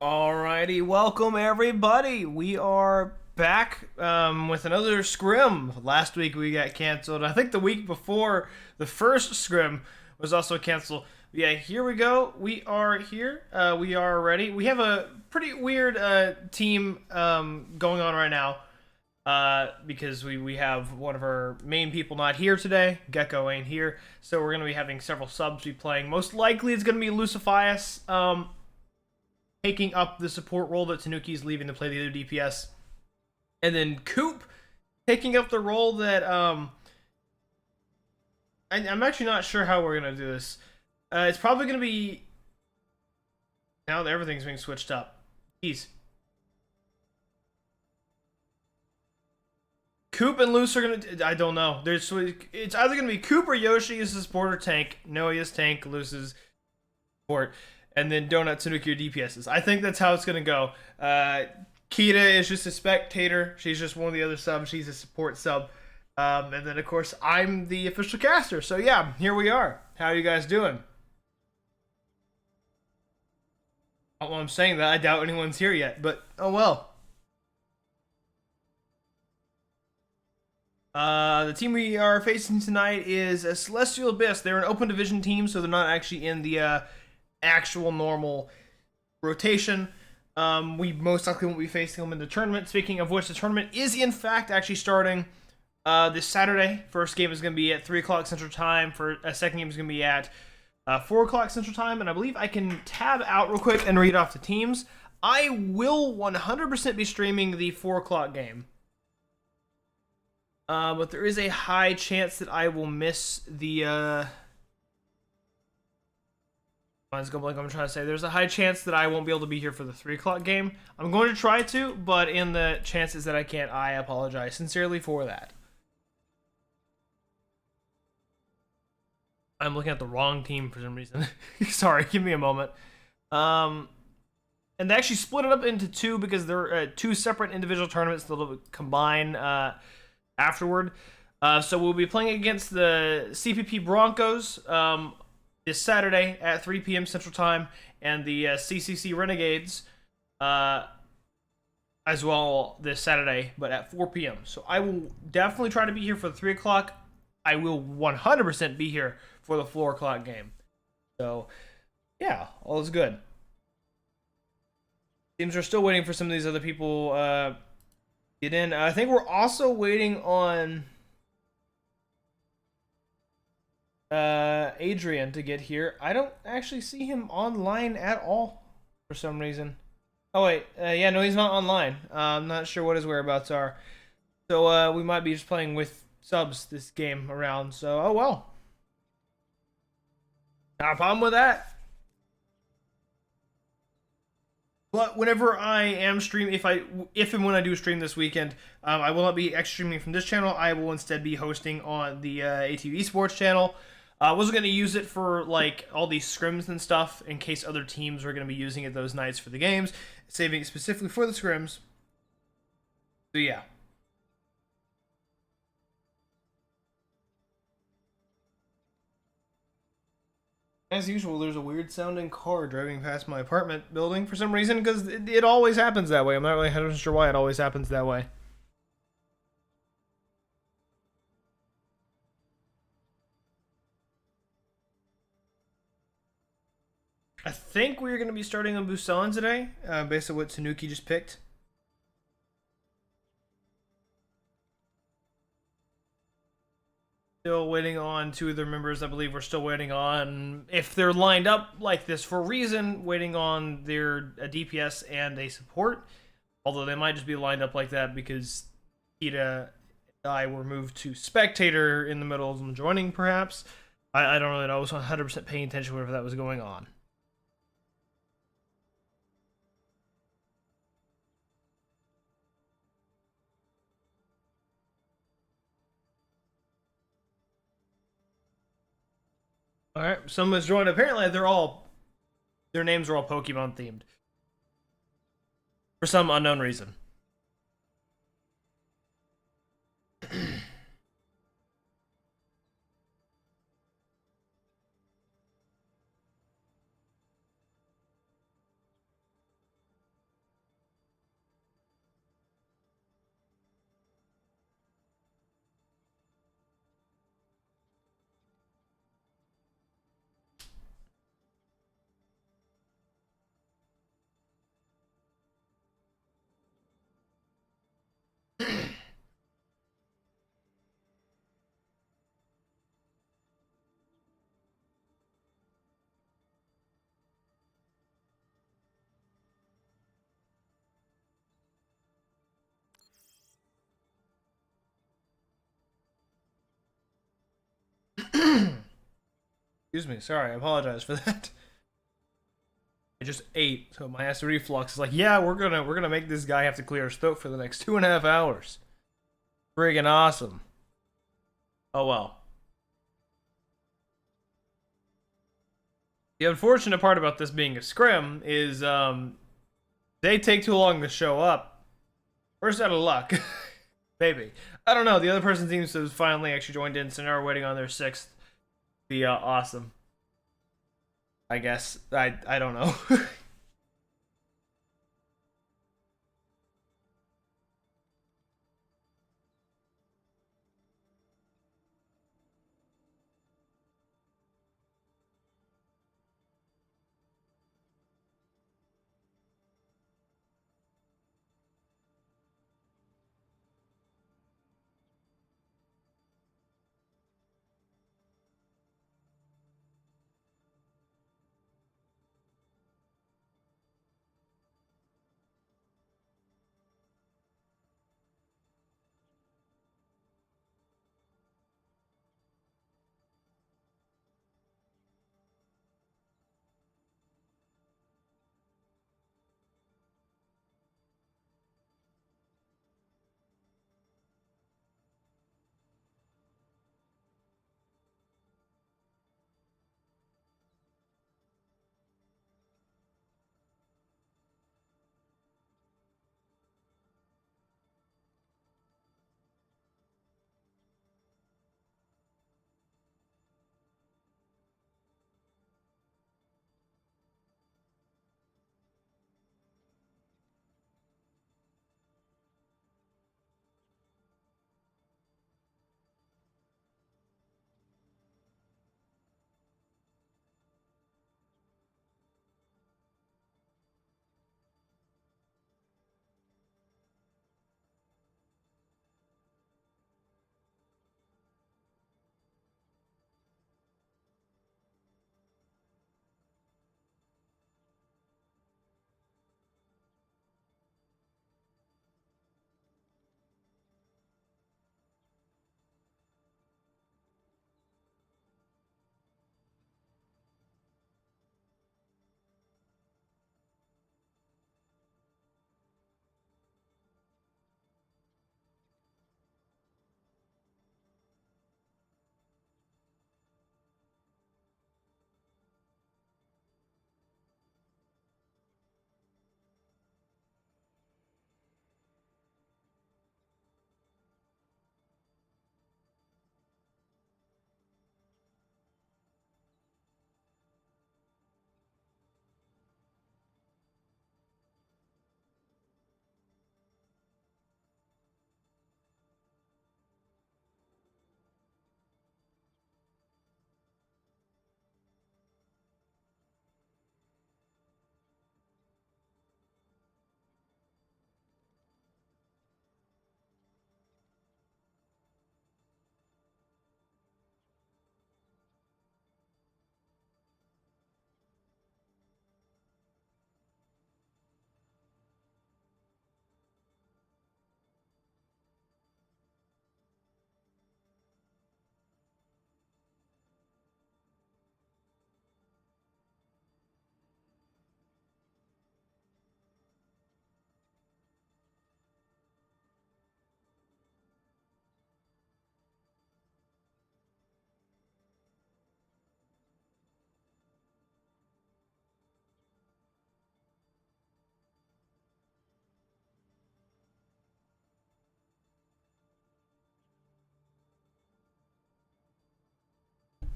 Alrighty, welcome everybody. We are back with another scrim. Last week we got canceled. I think the week before the first scrim was also canceled. Yeah, here we go. We are here. We are ready. We have a pretty weird team going on right now because we have one of our main people not here today. Gecko ain't here, so we're gonna be having several subs be playing. Most likely it's gonna be Lucifius. Taking up the support role that Tanuki's leaving to play the other DPS. And then Coop taking up the role that I'm actually not sure how we're gonna do this. It's probably gonna be now that everything's being switched up. Jeez. Coop and Luce are gonna. I don't know. It's either gonna be Coop or Yoshi is the supporter tank. Noe is tank. Luce is support. And then Donut, Tanuki, or DPSs. I think that's how it's gonna go. Kita is just a spectator. She's just one of the other subs. She's a support sub. And then, of course, I'm the official caster. So, yeah, here we are. How are you guys doing? Well, I'm saying that. I doubt anyone's here yet. But, oh well. The team we are facing tonight is a Celestial Abyss. They're an open division team, so they're not actually in the actual normal rotation. We most likely won't be facing them in the tournament. Speaking of which, the tournament is in fact actually starting this Saturday. First game is going to be at 3 o'clock Central Time. For a second game is going to be at 4 o'clock Central Time. And I believe I can tab out real quick and read off the teams. I will 100% be streaming the 4 o'clock game. But there is a high chance that I will miss the I'm trying to say there's a high chance that I won't be able to be here for the 3 o'clock game. I'm going to try to, but in the chances that I can't, I apologize sincerely for that. I'm looking at the wrong team for some reason. Sorry, give me a moment. And they actually split it up into two because they're two separate individual tournaments that'll combine afterward. So we'll be playing against the CPP Broncos this Saturday at 3 p.m. Central Time, and the CCC Renegades as well this Saturday, but at 4 p.m. So I will definitely try to be here for the 3 o'clock. I will 100% be here for the 4 o'clock game. So, yeah, all is good. Teams are still waiting for some of these other people get in. I think we're also waiting on Adrian to get here. I don't actually see him online at all for some reason. Oh wait, yeah, no, he's not online. I'm not sure what his whereabouts are. So we might be just playing with subs this game around. So oh well, not a problem with that. But whenever I am streaming, if and when I do stream this weekend, I will not be streaming from this channel. I will instead be hosting on the ATUEsports channel. I wasn't going to use it for like all these scrims and stuff in case other teams were going to be using it those nights for the games, saving it specifically for the scrims. So yeah. As usual, there's a weird sounding car driving past my apartment building for some reason, because it always happens that way. I'm not really 100% sure why it always happens that way. I think we're going to be starting on Busan today, based on what Tanuki just picked. Still waiting on two of their members. I believe we're still waiting on, if they're lined up like this for a reason, waiting on their a DPS and a support. Although they might just be lined up like that because Kita and I were moved to spectator in the middle of them joining, perhaps. I don't really know. I was 100% paying attention whenever that was going on. All right, someone's joined. Apparently, their names are all Pokemon themed for some unknown reason. Excuse me. Sorry, I apologize for that. I just ate, so my acid reflux is like, yeah, we're gonna make this guy have to clear his throat for the next 2.5 hours. Friggin' awesome. Oh well. The unfortunate part about this being a scrim is they take too long to show up. First out of luck. Maybe. I don't know. The other person seems to have finally actually joined in, so now we're waiting on their sixth. Be awesome. I guess. I don't know.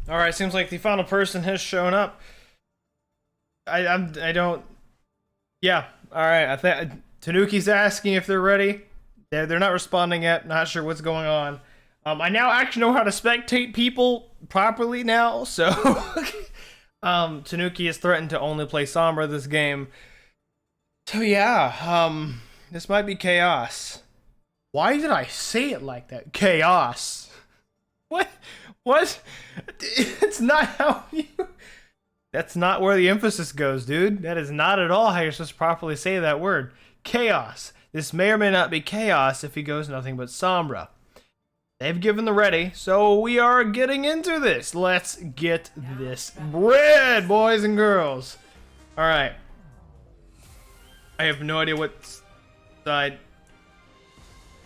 All right, seems like the final person has shown up. I don't. Yeah. All right. I think Tanuki's asking if they're ready. They're not responding yet. Not sure what's going on. I now actually know how to spectate people properly now. So, Tanuki has threatened to only play Sombra this game. So yeah. This might be chaos. Why did I say it like that? Chaos. What? What? It's not how you... That's not where the emphasis goes, dude. That is not at all how you're supposed to properly say that word. Chaos. This may or may not be chaos if he goes nothing but Sombra. They've given the ready, so we are getting into this. Let's get this bread, boys and girls. All right. I have no idea what side.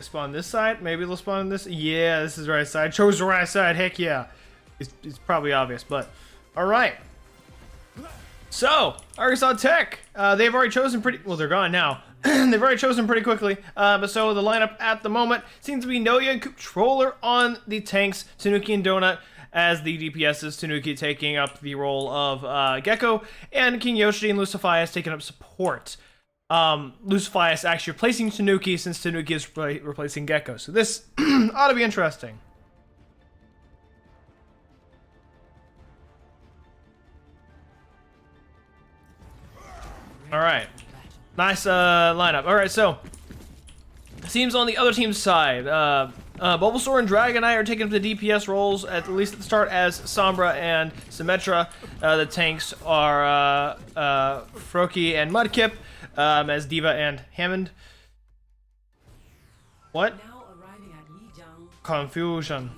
Spawn this side? Maybe they'll spawn on this. Yeah, this is the right side. Chose the right side. Heck yeah. It's probably obvious, but all right. So, Arkansas Tech, they've already chosen pretty... Well, they're gone now. They've already chosen pretty quickly. But so the lineup at the moment seems to be Noya and Controller on the tanks, Tanuki and Donut as the DPSs, Tanuki taking up the role of Gecko, and King Yoshi and Lucifias taking up support. Lucifias actually replacing Tanuki since Tanuki is replacing Gecko. So this ought to be interesting. All right, nice lineup. All right, so seems on the other team's side, Bulbasaur and Dragonite are taking up the DPS roles at least at the start as Sombra and Symmetra. The tanks are Froakie and Mudkip as Diva and Hammond. What? Confusion.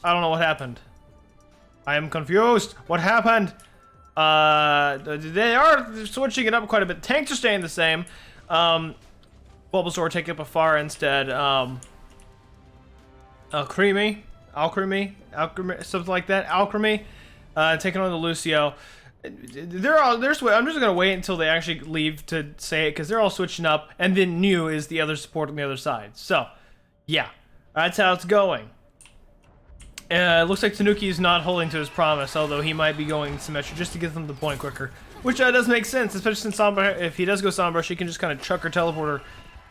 I don't know what happened. I am confused. What happened? They are switching it up quite a bit. Tanks are staying the same. Bulbasaur taking up a Far instead. Alchemy, something like that. Alchemy, taking on the Lucio. I'm just gonna wait until they actually leave to say it because they're all switching up, and then New is the other support on the other side. So, yeah, that's how it's going. It looks like Tanuki is not holding to his promise, although he might be going Symmetra just to get them the point quicker. Which does make sense, especially since Sombra, if he does go Sombra, she can just kind of chuck her teleporter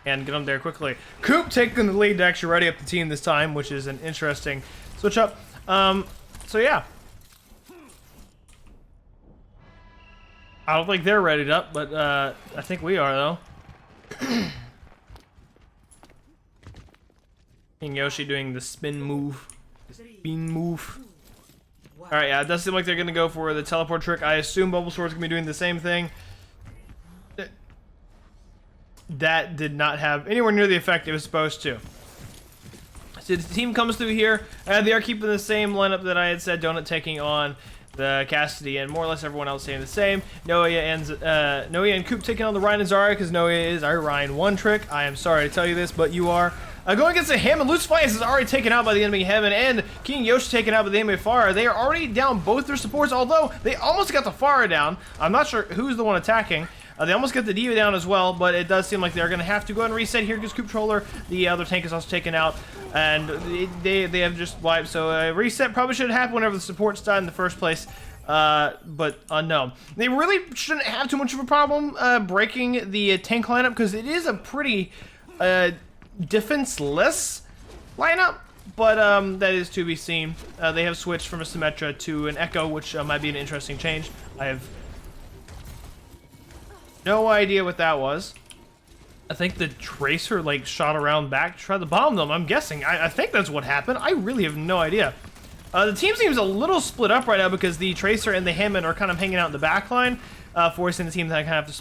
and get him there quickly. Coop taking the lead to actually ready up the team this time, which is an interesting switch up. So yeah. I don't think they're readied up, but I think we are, though. King Yoshi doing the spin move. Bean move. Alright, yeah, it does seem like they're going to go for the teleport trick. I assume Bulbasaur's going to be doing the same thing. That did not have anywhere near the effect it was supposed to. So the team comes through here. They are keeping the same lineup that I had said. Donut taking on the Cassidy, and more or less everyone else saying the same. Noya and Coop taking on the Ryan and Zarya, because Noya is our Ryan one trick. I am sorry to tell you this, but you are. Going against the Hammond, Lucifias is already taken out by the enemy Heaven, and King Yoshi taken out by the enemy Farah. They are already down both their supports, although they almost got the Farah down. I'm not sure who's the one attacking. They almost got the Diva down as well, but it does seem like they're going to have to go and reset here because Controller, the other tank, is also taken out, and they have just wiped. So a reset probably should happen whenever the supports died in the first place, but unknown. They really shouldn't have too much of a problem breaking the tank lineup because it is a pretty defenseless lineup, but that is to be seen. They have switched from a Symmetra to an Echo, which might be an interesting change. I have no idea what that was. I think the Tracer like shot around back to try to bomb them. I'm guessing. I think that's what happened. I really have no idea. The team seems a little split up right now because the Tracer and the Hammond are kind of hanging out in the back line, forcing the team to kind of have to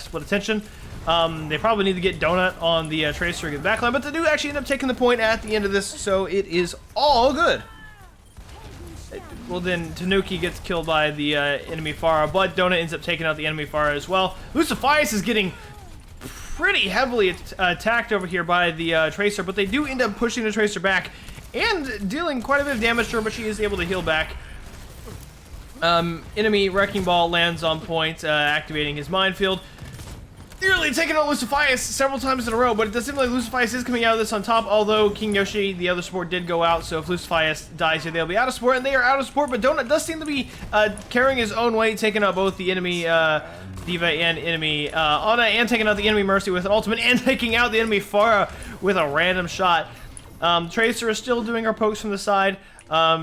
split attention. They probably need to get Donut on the Tracer in the back line, but they do actually end up taking the point at the end of this, so it is all good. Well, then Tanuki gets killed by the enemy Farah, but Donut ends up taking out the enemy Farah as well. Lucifias is getting pretty heavily attacked over here by the Tracer, but they do end up pushing the Tracer back and dealing quite a bit of damage to her, but she is able to heal back. Enemy Wrecking Ball lands on point, activating his minefield. Nearly taking out Lucifias several times in a row, but it does seem like Lucifias is coming out of this on top, although King Yoshi, the other support, did go out, so if Lucifias dies here, they'll be out of support, and they are out of support, but Donut does seem to be carrying his own weight, taking out both the enemy Diva and enemy Anna, and taking out the enemy Mercy with an ultimate, and taking out the enemy Farah with a random shot. Tracer is still doing her pokes from the side.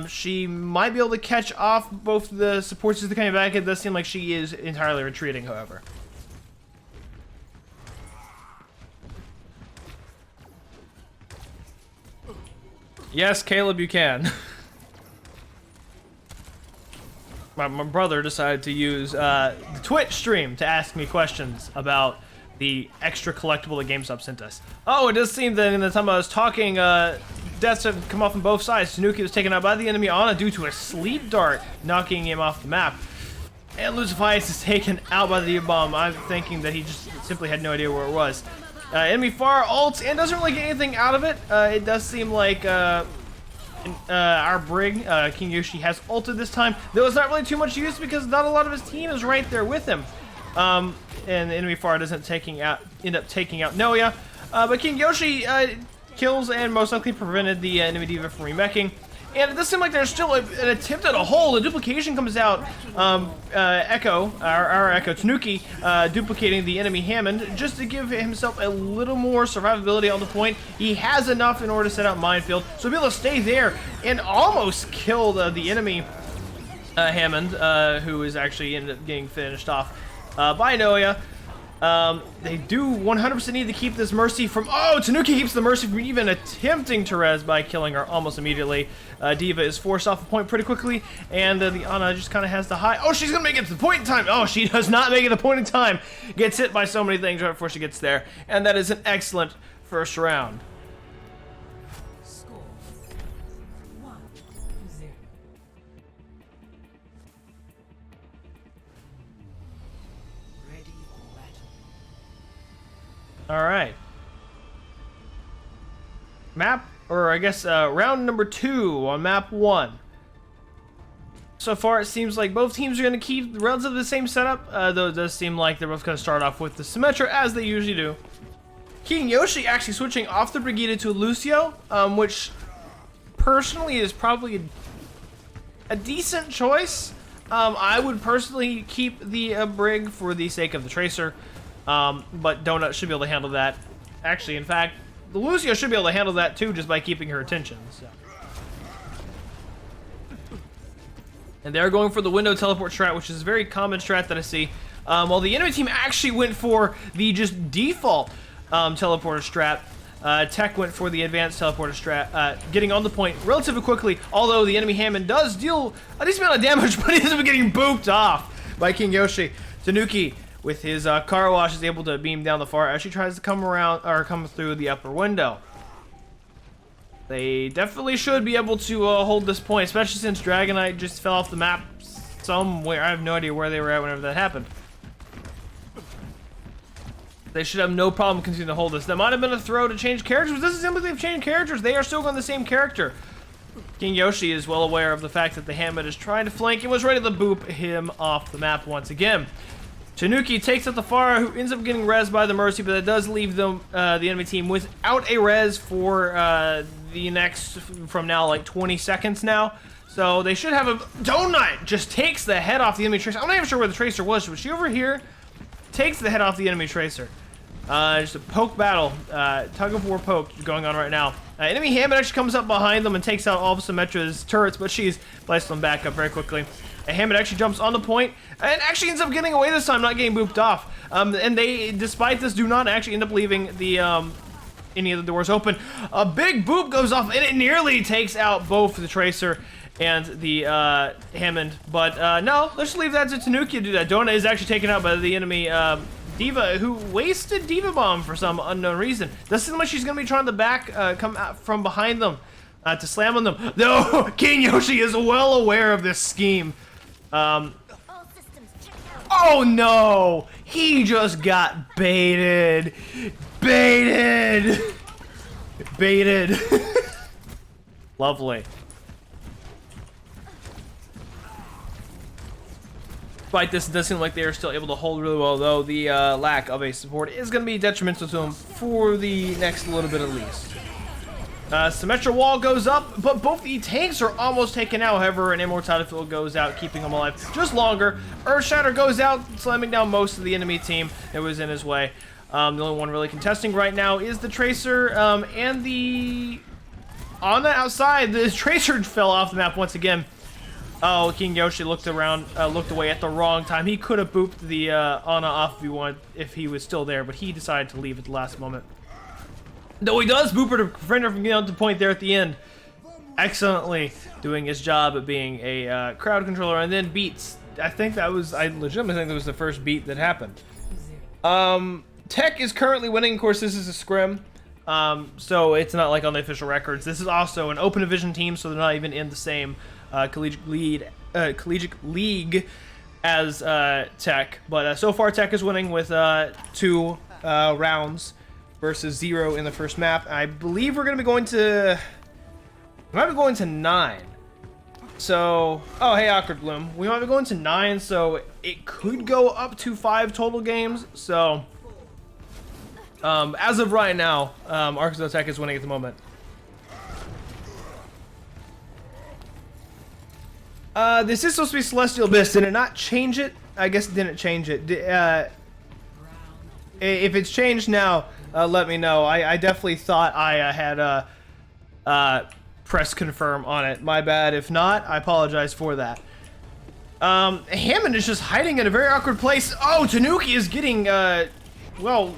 She might be able to catch off both the supports as they're coming back. It does seem like she is entirely retreating, however. Yes, Caleb, you can. My brother decided to use the Twitch stream to ask me questions about the extra collectible that GameStop sent us. Oh, it does seem that in the time I was talking, deaths have come off on both sides. Tanuki was taken out by the enemy Ana due to a sleep dart, knocking him off the map. And Lucifius is taken out by the bomb. I'm thinking that he just simply had no idea where it was. Enemy far ults and doesn't really get anything out of it. It does seem like our Brig, King Yoshi, has ulted this time. Though it's not really too much use because not a lot of his team is right there with him. And the enemy far doesn't end up taking out Noya. But King Yoshi kills and most likely prevented the enemy diva from remeching. And it does seem like there's still an attempt at a hole. The duplication comes out. Echo, our Echo Tanuki, duplicating the enemy Hammond just to give himself a little more survivability on the point. He has enough in order to set out Minefield, so he'll be able to stay there and almost kill the enemy Hammond, who is actually ended up getting finished off by Noya. They do 100% need to keep this Mercy from... Oh, Tanuki keeps the Mercy from even attempting to res by killing her almost immediately. Diva is forced off the point pretty quickly, and the Ana just kind of has the high... Oh, she's going to make it to the point in time! Oh, she does not make it to the point in time! Gets hit by so many things right before she gets there, and that is an excellent first round. Alright. Map, or I guess round number 2 on map 1. So far it seems like both teams are going to keep relatively the same setup, though it does seem like they're both going to start off with the Symmetra as they usually do. King Yoshi actually switching off the Brigida to Lucio, which personally is probably a decent choice. I would personally keep the Brig for the sake of the Tracer. But Donut should be able to handle that. Actually, in fact, the Lucio should be able to handle that too, just by keeping her attention. So. And they're going for the window teleport strat, which is a very common strat that I see. While the enemy team actually went for the just default teleporter strat. Tech went for the advanced teleporter strat, getting on the point relatively quickly. Although the enemy Hammond does deal a decent amount of damage, but he ends up getting booped off by King Yoshi. Tanuki, with his car wash, is able to beam down the far as she tries to come around or come through the upper window. They definitely should be able to hold this point, especially since Dragonite just fell off the map somewhere. I have no idea where they were at whenever that happened. They should have no problem continuing to hold this. That might have been a throw to change characters, but this is simply they've changed characters. They are still going the same character. King Yoshi is well aware of the fact that the Hammond is trying to flank and was ready to boop him off the map once again. Tanuki takes out the Pharah, who ends up getting res by the Mercy, but that does leave them, the enemy team without a res for the next, from now, like 20 seconds now. So they should have a... Donut just takes the head off the enemy Tracer. I'm not even sure where the Tracer was. Was she over here? Takes the head off the enemy Tracer. Just a poke battle, tug of war poke going on right now. Enemy Hammond actually comes up behind them and takes out all of Symmetra's turrets, but she's placed them back up very quickly. Hammond actually jumps on the point and actually ends up getting away this time, not getting booped off. And they, despite this, do not actually end up leaving the any of the doors open. A big boop goes off and it nearly takes out both the Tracer and the Hammond. But no, let's leave that to Tanuki to do that. Donut is actually taken out by the enemy Diva, who wasted Diva Bomb for some unknown reason. Doesn't seem like she's going to be trying to come out from behind them to slam on them. No, King Yoshi is well aware of this scheme. Oh no! He just got baited! Baited! Baited! Lovely. Despite this, it does seem like they are still able to hold really well, though the lack of a support is going to be detrimental to them for the next little bit at least. Symmetra wall goes up, but both the tanks are almost taken out. However, an Immortality Field goes out, keeping them alive just longer. Earth Shatter goes out, slamming down most of the enemy team that was in his way. The only one really contesting right now is the Tracer and the Ana outside. The Tracer fell off the map once again. Oh, King Yoshi looked around, looked away at the wrong time. He could have booped the Ana off if he was still there, but he decided to leave at the last moment. Though he does boop her to prevent her from getting out the point there at the end. excellently doing his job at being a crowd controller, and then beats. I legitimately think that was the first beat that happened. Tech is currently winning. Of course, this is a scrim, so it's not like on the official records. This is also an open division team, so they're not even in the same collegiate league as Tech. But so far, Tech is winning with 2 rounds versus 0 in the first map. I believe we're going to be going to... We might be going to 9. So... Oh, hey, Awkward Bloom. We might be going to 9, so it could go up to 5 total games. So... as of right now, Arkansas Tech is winning at the moment. This is supposed to be Celestial Abyss. Did it not change it? I guess it didn't change it. If it's changed now, let me know. I definitely thought I had press confirm on it. My bad. If not, I apologize for that. Hammond is just hiding in a very awkward place. Oh, Tanuki is getting, well,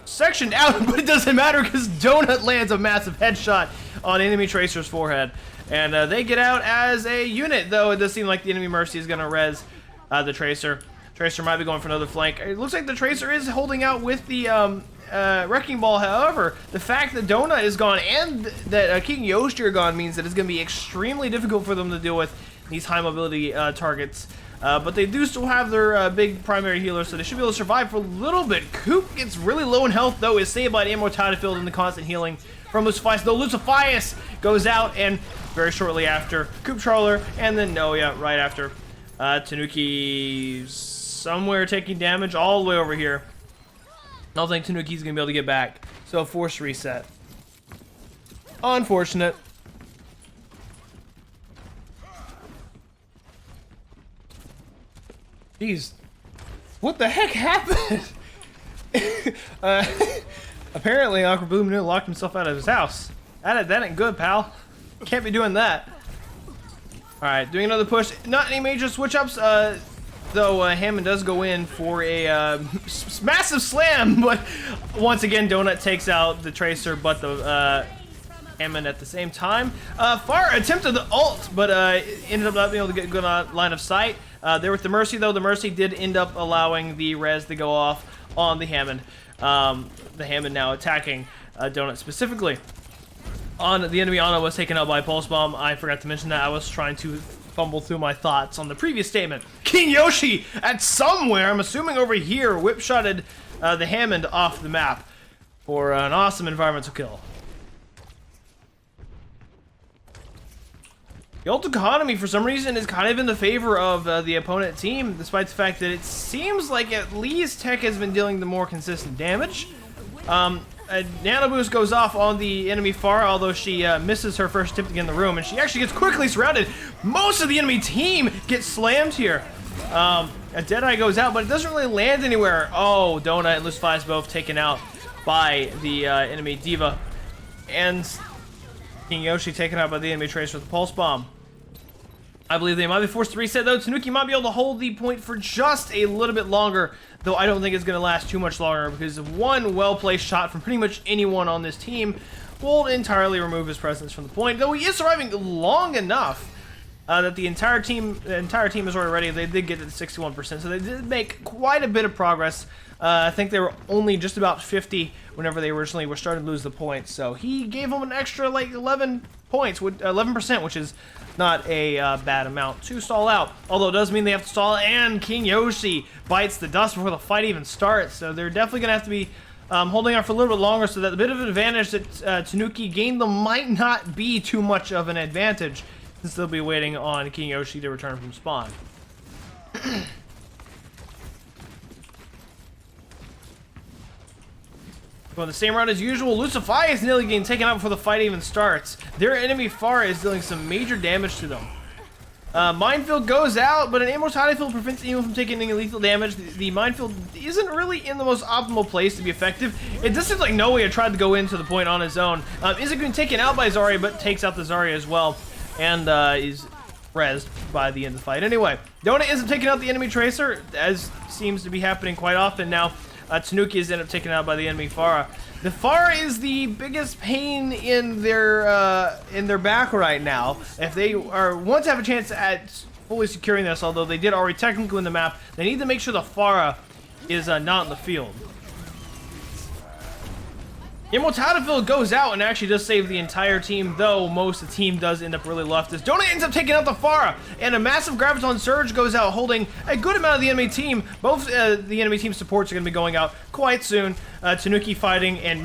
sectioned out, but it doesn't matter because Donut lands a massive headshot on enemy Tracer's forehead. And they get out as a unit, though it does seem like the enemy Mercy is going to res the Tracer. Tracer might be going for another flank. It looks like the Tracer is holding out with the Wrecking Ball. However, the fact that Donut is gone and that King Yoshi are gone means that it's going to be extremely difficult for them to deal with these high mobility targets. But they do still have their big primary healer, so they should be able to survive for a little bit. Coop gets really low in health, though, is saved by the Immortality Field and the constant healing from Lucifius. Though Lucifius goes out, and very shortly after, Coop Charler, and then Noya right after. Tanuki somewhere taking damage all the way over here. I don't think Tanuki's going to be able to get back, so force reset. Unfortunate. Jeez, what the heck happened? Apparently, Aqua Bloom locked himself out of his house. That ain't good, pal. Can't be doing that. All right, doing another push. Not any major switch-ups, though Hammond does go in for a massive slam, but once again, Donut takes out the Tracer, but the Hammond at the same time. Far attempted the ult, but ended up not being able to get a good line of sight. There with the Mercy, though, the Mercy did end up allowing the res to go off on the Hammond. The Hammond now attacking Donut specifically. On the enemy Ana was taken out by Pulse Bomb. I forgot to mention that. I was trying to fumble through my thoughts on the previous statement. King Yoshi at somewhere, I'm assuming over here, whip-shotted the Hammond off the map for an awesome environmental kill. The ult economy, for some reason, is kind of in the favor of the opponent team, despite the fact that it seems like at least Tech has been dealing the more consistent damage. A Nano Boost goes off on the enemy Pharah, although she misses her first tip to get in the room, and she actually gets quickly surrounded. Most of the enemy team gets slammed here. A Deadeye goes out, but it doesn't really land anywhere. Oh, Donut and Lucifius both taken out by the enemy Diva. And King Yoshi taken out by the enemy Tracer with the Pulse Bomb. I believe they might be forced to reset, though. Tanuki might be able to hold the point for just a little bit longer, though I don't think it's going to last too much longer, because one well-placed shot from pretty much anyone on this team will entirely remove his presence from the point, though he is surviving long enough that the entire team is already ready. They did get to the 61%, so they did make quite a bit of progress. I think they were only just about 50 whenever they originally were starting to lose the points, so he gave them an extra, like, 11 points, 11%, which is not a bad amount to stall out. Although it does mean they have to stall, and King Yoshi bites the dust before the fight even starts, so they're definitely going to have to be holding out for a little bit longer, so that the bit of an advantage that Tanuki gained them might not be too much of an advantage, since they'll be waiting on King Yoshi to return from spawn. Going the same route as usual, Lucifius is nearly getting taken out before the fight even starts. Their enemy Pharah is dealing some major damage to them. Minefield goes out, but an Immortality Field prevents anyone from taking any lethal damage. The Minefield isn't really in the most optimal place to be effective. It just seems like Noe tried to go into the point on his own. Isn't being taken out by Zarya, but takes out the Zarya as well, and is rezzed by the end of the fight. Anyway, Donut isn't taking out the enemy Tracer, as seems to be happening quite often now. Tanuki is ended up taken out by the enemy Pharah. The Pharah is the biggest pain in their back right now. If they want to have a chance at fully securing this, although they did already technically win the map, they need to make sure the Pharah is not in the field. Immortality goes out and actually does save the entire team, though most of the team does end up really left. As Donut ends up taking out the Pharah, and a massive Graviton Surge goes out, holding a good amount of the enemy team. Both the enemy team supports are going to be going out quite soon. Tanuki fighting and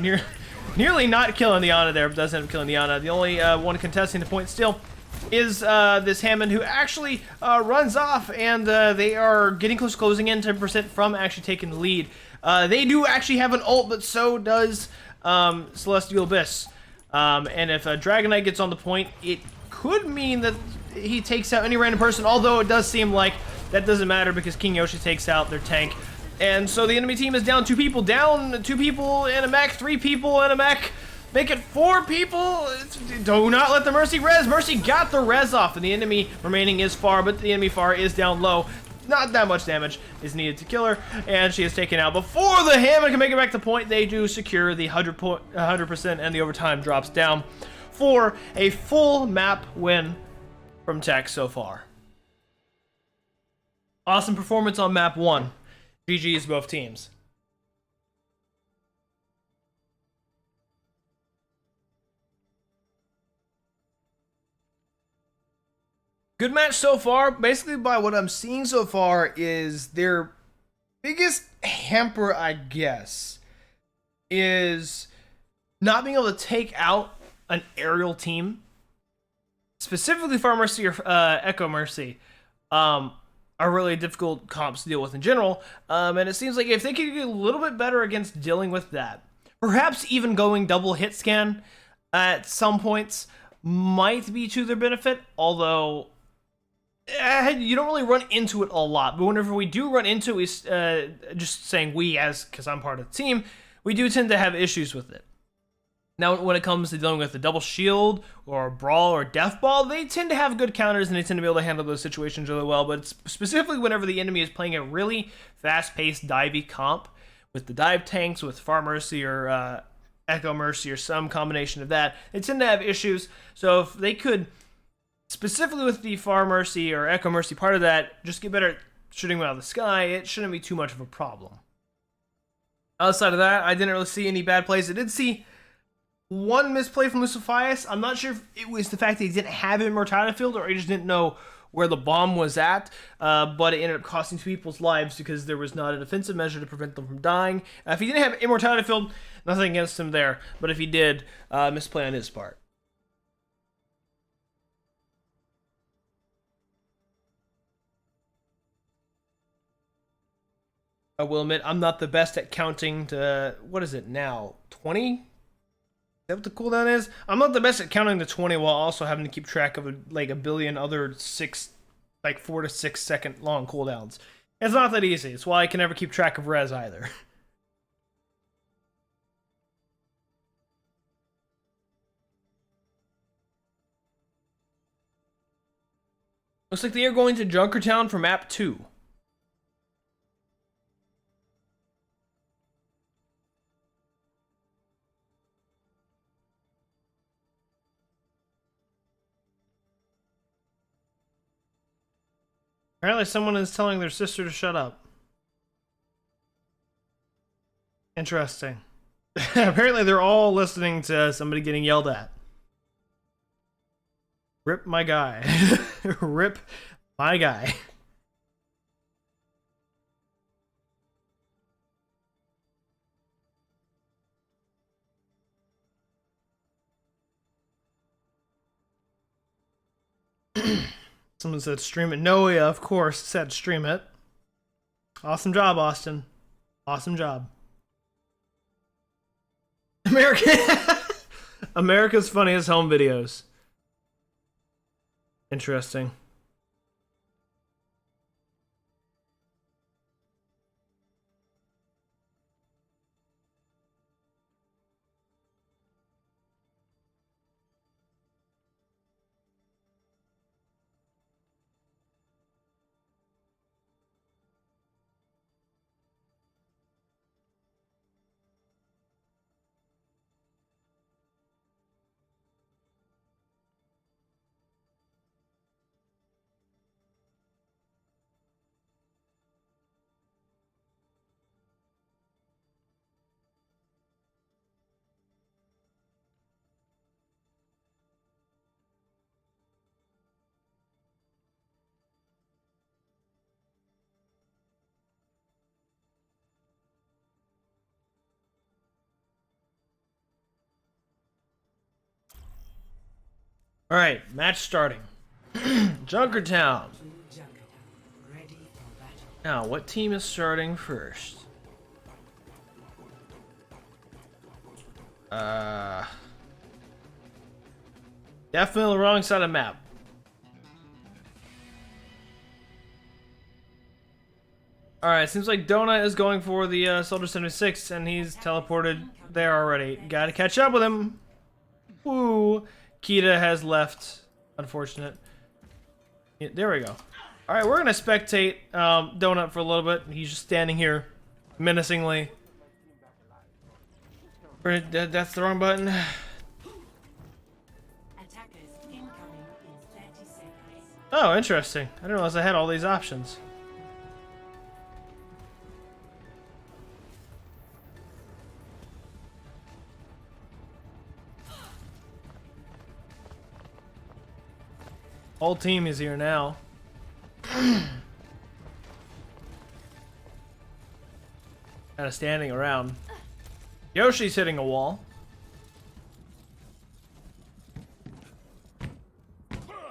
nearly not killing the Ana there, but does end up killing the Ana. The only one contesting the point still is this Hammond, who actually runs off, and they are getting closing in 10% from actually taking the lead. They do actually have an ult, but so does Celestial Abyss. And if Dragon Knight gets on the point, it could mean that he takes out any random person, although it does seem like that doesn't matter because King Yoshi takes out their tank. And so the enemy team is down 2 people and a mech, 3 people and a mech. Make it 4 people. Do not let the Mercy res. Mercy got the res off, and the enemy remaining is Pharah, but the enemy Pharah is down low. Not that much damage is needed to kill her, and she is taken out. Before the Hammond can make it back to point, they do secure the 100%, and the overtime drops down for a full map win from Tech so far. Awesome performance on map 1. GG's both teams. Good match so far. Basically, by what I'm seeing so far, is their biggest hamper, I guess, is not being able to take out an aerial team. Specifically, Far Mercy or Echo Mercy are really difficult comps to deal with in general. And it seems like if they could get a little bit better against dealing with that, perhaps even going double hit scan at some points might be to their benefit, although you don't really run into it a lot. But whenever we do run into it, just saying we, as because I'm part of the team, we do tend to have issues with it. Now, when it comes to dealing with the double shield or brawl or death ball, they tend to have good counters and they tend to be able to handle those situations really well. But it's specifically whenever the enemy is playing a really fast-paced divey comp with the dive tanks, with Far Mercy or Echo Mercy or some combination of that, they tend to have issues. So if they could, specifically with the Far Mercy or Echo Mercy part of that, just get better at shooting them out of the sky, it shouldn't be too much of a problem. Outside of that, I didn't really see any bad plays. I did see one misplay from Lucifius. I'm not sure if it was the fact that he didn't have an Immortality Field or he just didn't know where the bomb was at, but it ended up costing 2 people's lives because there was not a defensive measure to prevent them from dying. If he didn't have Immortality Field, nothing against him there, but if he did, misplay on his part. I will admit, I'm not the best at counting to, what is it now, 20? Is that what the cooldown is? I'm not the best at counting to 20 while also having to keep track of like a billion other 4 to 6 second long cooldowns. It's not that easy. It's why I can never keep track of res either. Looks like they are going to Junkertown for map 2. Apparently someone is telling their sister to shut up. Interesting. Apparently they're all listening to somebody getting yelled at. Rip my guy. Rip my guy. Someone said stream it. No, yeah, of course, said stream it. Awesome job, Austin. Awesome job. America's funniest home videos. Interesting. Alright, match starting. Junkertown. Now, what team is starting first? Definitely the wrong side of the map. Alright, seems like Donut is going for the Soldier 76, and he's teleported there already. Gotta catch up with him. Woo! Kita has left. Unfortunate. Yeah, there we go. Alright, we're gonna spectate Donut for a little bit. He's just standing here menacingly. That's the wrong button. Oh, interesting. I didn't realize I had all these options. Whole team is here now. Kind of standing around. Yoshi's hitting a wall.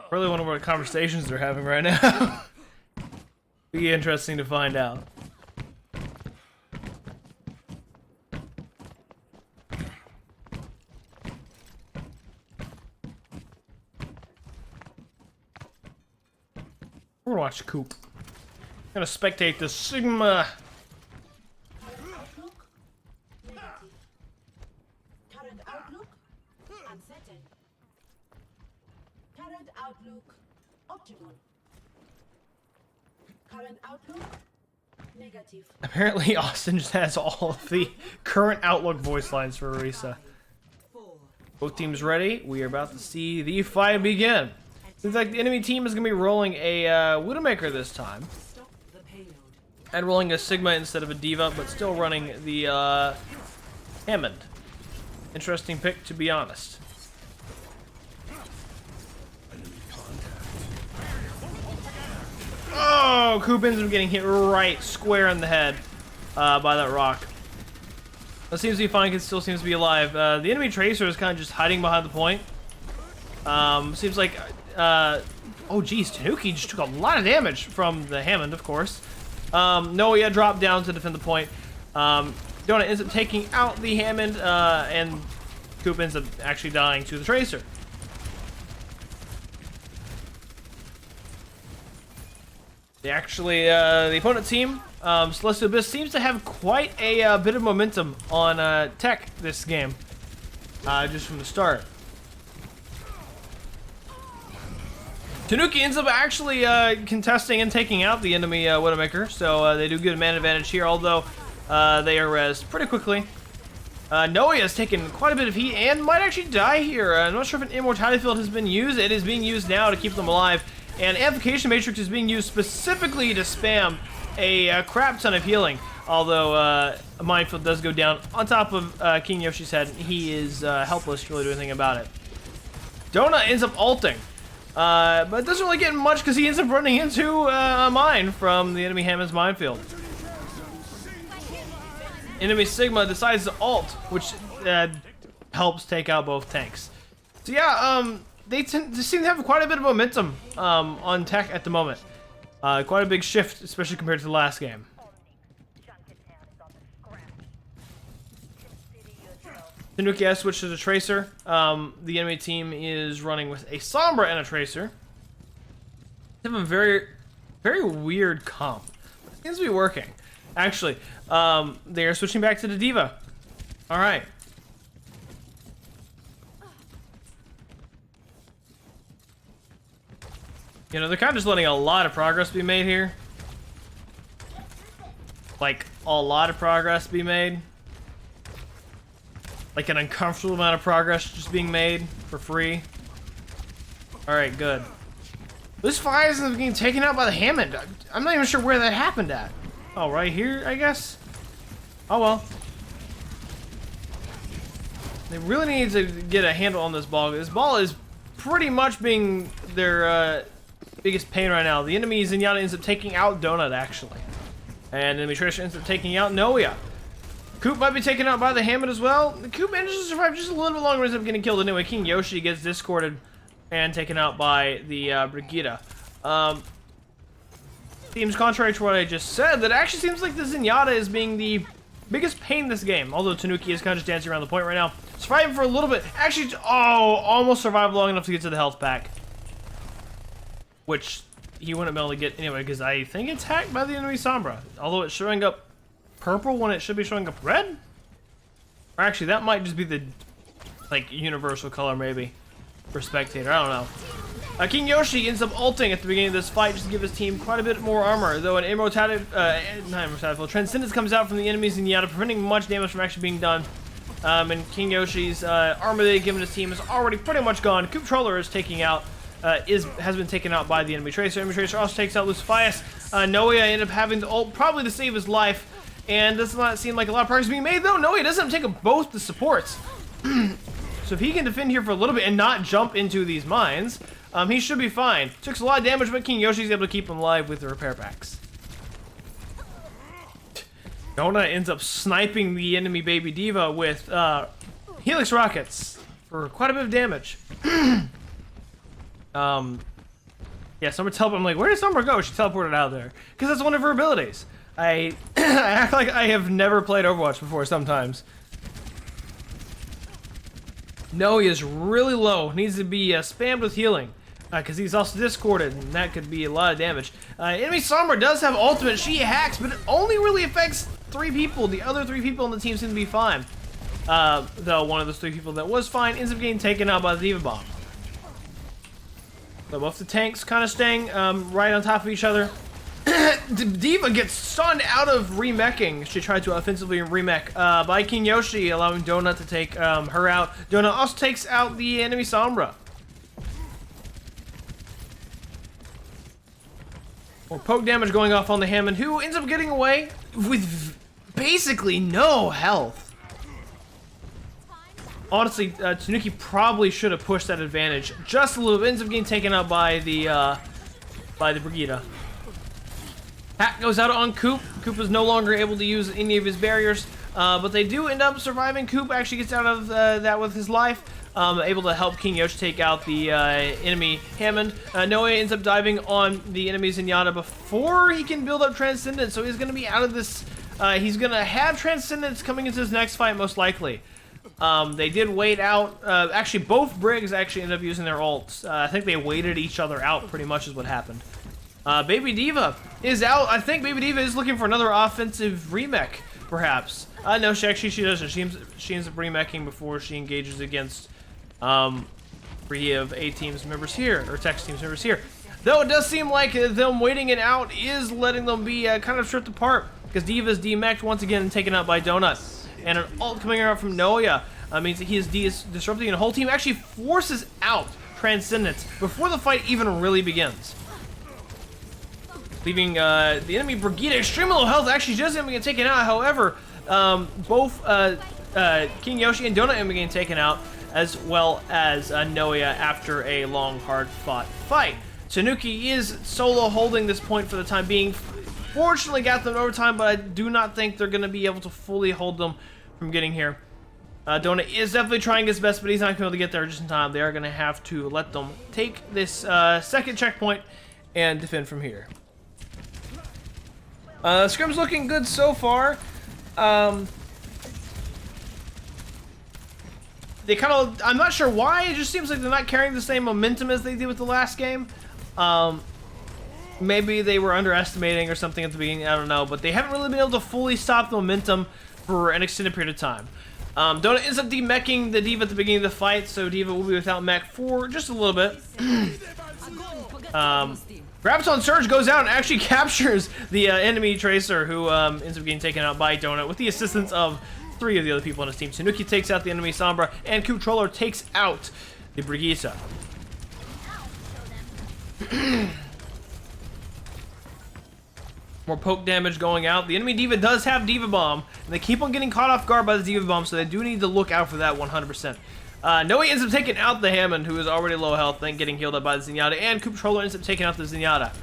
Really wonder what conversations they're having right now. Be interesting to find out. We're gonna watch Coop. Gonna spectate the Sigma. Current outlook uncertain. Current outlook optimal. Current outlook negative. Apparently Austin just has all of the current outlook voice lines for Orisa. Both teams ready. We are about to see the fight begin. Seems like the enemy team is going to be rolling a Widowmaker this time. And rolling a Sigma instead of a Diva, but still running the Hammond. Interesting pick, to be honest. Oh, Coop ends up getting hit right square in the head by that rock. That seems to be fine, it still seems to be alive. The enemy Tracer is kind of just hiding behind the point. Seems like... oh geez, Tanuki just took a lot of damage from the Hammond, of course. Noia dropped down to defend the point. Donut ends up taking out the Hammond, and Coop ends up actually dying to the Tracer. The opponent team, Celestial Abyss, seems to have quite a bit of momentum on tech this game, just from the start. Tanuki ends up actually contesting and taking out the enemy Widowmaker, so they do get a man advantage here, although they are rezzed pretty quickly. Noe has taken quite a bit of heat and might actually die here. I'm not sure if an Immortality Field has been used. It is being used now to keep them alive, and Amplification Matrix is being used specifically to spam a crap ton of healing, although a Mind Field does go down on top of King Yoshi's head. He is helpless to really do anything about it. Donut ends up ulting. But it doesn't really get much because he ends up running into a mine from the enemy Hammond's minefield. Enemy Sigma decides to ult, which helps take out both tanks. So yeah, they seem to have quite a bit of momentum on tech at the moment. Quite a big shift, especially compared to the last game. Tanuki has switched to the Tracer. The enemy team is running with a Sombra and a Tracer. They have a very, very weird comp. It seems to be working. Actually, they are switching back to the Diva. All right. You know, they're kind of just letting a lot of progress be made here. Like, a lot of progress be made. Like an uncomfortable amount of progress just being made for free. Alright, good. This fight is getting taken out by the Hammond. I'm not even sure where that happened at. Oh, right here, I guess? Oh, well. They really need to get a handle on this ball. This ball is pretty much being their biggest pain right now. The enemy Zenyatta ends up taking out Donut, actually. And enemy Tracer ends up taking out Noia. Coop might be taken out by the Hammond as well. The Coop manages to survive just a little bit longer, ends up getting killed anyway. King Yoshi gets discorded and taken out by the Brigida. Seems contrary to what I just said, that actually seems like the Zenyatta is being the biggest pain in this game, although Tanuki is kind of just dancing around the point right now. Surviving for a little bit. Actually, almost survived long enough to get to the health pack. Which he wouldn't be able to get anyway, because I think it's hacked by the enemy Sombra. Although it's showing up purple when it should be showing up red? Or actually, that might just be the, like, universal color, maybe. For spectator, I don't know. King Yoshi ends up ulting at the beginning of this fight just to give his team quite a bit more armor, though an Transcendence comes out from the enemies in Zenyatta, preventing much damage from actually being done. And King Yoshi's armor that he'd given his team is already pretty much gone. Controller is taking out, has been taken out by the enemy Tracer. Enemy Tracer also takes out Lucifius. Noia ended up having the ult probably to save his life, and does not seem like a lot of progress being made, though. Noia doesn't take both the supports. So if he can defend here for a little bit and not jump into these mines, he should be fine. Took a lot of damage, but King Yoshi's able to keep him alive with the repair packs. Donut ends up sniping the enemy Baby Diva with Helix rockets for quite a bit of damage. Yeah, Summer teleported. I'm like, where did Summer go? She teleported out there. Because that's one of her abilities. I act like I have never played Overwatch before sometimes. No, he is really low. Needs to be spammed with healing. Because he's also discorded, and that could be a lot of damage. Enemy Sombra does have ultimate. She hacks, but it only really affects 3 people. The other 3 people on the team seem to be fine. Though one of those 3 people that was fine ends up getting taken out by the Diva Bomb. So both the tanks kind of staying right on top of each other. Diva gets stunned out of remeching. She tried to offensively remech by King Yoshi, allowing Donut to take her out. Donut also takes out the enemy Sombra. More poke damage going off on the Hammond, who ends up getting away with basically no health. Honestly, Tanuki probably should have pushed that advantage just a little bit. Ends up getting taken out by the Brigida. Hack goes out on Coop. Coop is no longer able to use any of his barriers, but they do end up surviving. Coop actually gets out of that with his life, able to help King Yoshi take out the enemy Hammond. Noe ends up diving on the enemy Zenyatta before he can build up Transcendence, so he's going to be out of this. He's going to have Transcendence coming into his next fight, most likely. They did wait out. Actually, both Brigs actually ended up using their ults. I think they waited each other out, pretty much is what happened. Baby Diva is out. I think Baby Diva is looking for another offensive remech, perhaps. No, she doesn't. She ends up remeching before she engages against 3 of A-Team's members here, or Tex Team's members here. Though it does seem like them waiting it out is letting them be kind of stripped apart, because Diva's demeched once again and taken out by Donut. And an ult coming out from Noia means that he is disrupting, and the whole team actually forces out Transcendence before the fight even really begins. Leaving the enemy Brigida extremely low health. Actually, just end up getting taken out. However, both King Yoshi and Donut end up getting taken out, as well as Noia after a long, hard-fought fight. Tanuki is solo holding this point for the time being. Fortunately got them overtime, but I do not think they're going to be able to fully hold them from getting here. Donut is definitely trying his best, but he's not going to be able to get there just in time. They are going to have to let them take this second checkpoint and defend from here. Scrim's looking good so far. They kind of, I'm not sure why, it just seems like they're not carrying the same momentum as they did with the last game. Maybe they were underestimating or something at the beginning, I don't know, but they haven't really been able to fully stop the momentum for an extended period of time. Donut ends up demeching the Diva at the beginning of the fight, so Diva will be without mech for just a little bit. Graviton Surge goes out and actually captures the enemy Tracer, who ends up getting taken out by Donut with the assistance of 3 of the other people on his team. Tanuki takes out the enemy Sombra, and Controller takes out the Brigida. More poke damage going out. The enemy Diva does have Diva Bomb, and they keep on getting caught off guard by the Diva Bomb, so they do need to look out for that 100%. Noe ends up taking out the Hammond, who is already low health, then getting healed up by the Zenyatta, and Controller ends up taking out the Zenyatta.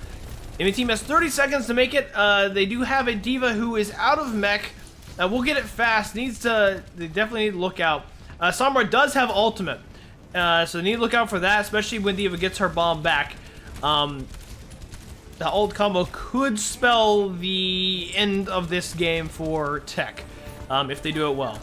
Enemy team has 30 seconds to make it. They do have a Diva who is out of mech. We'll get it fast. They definitely need to look out. Sombra does have ultimate, So they need to look out for that, especially when D.Va gets her bomb back. The ult combo could spell the end of this game for Tech, if they do it well.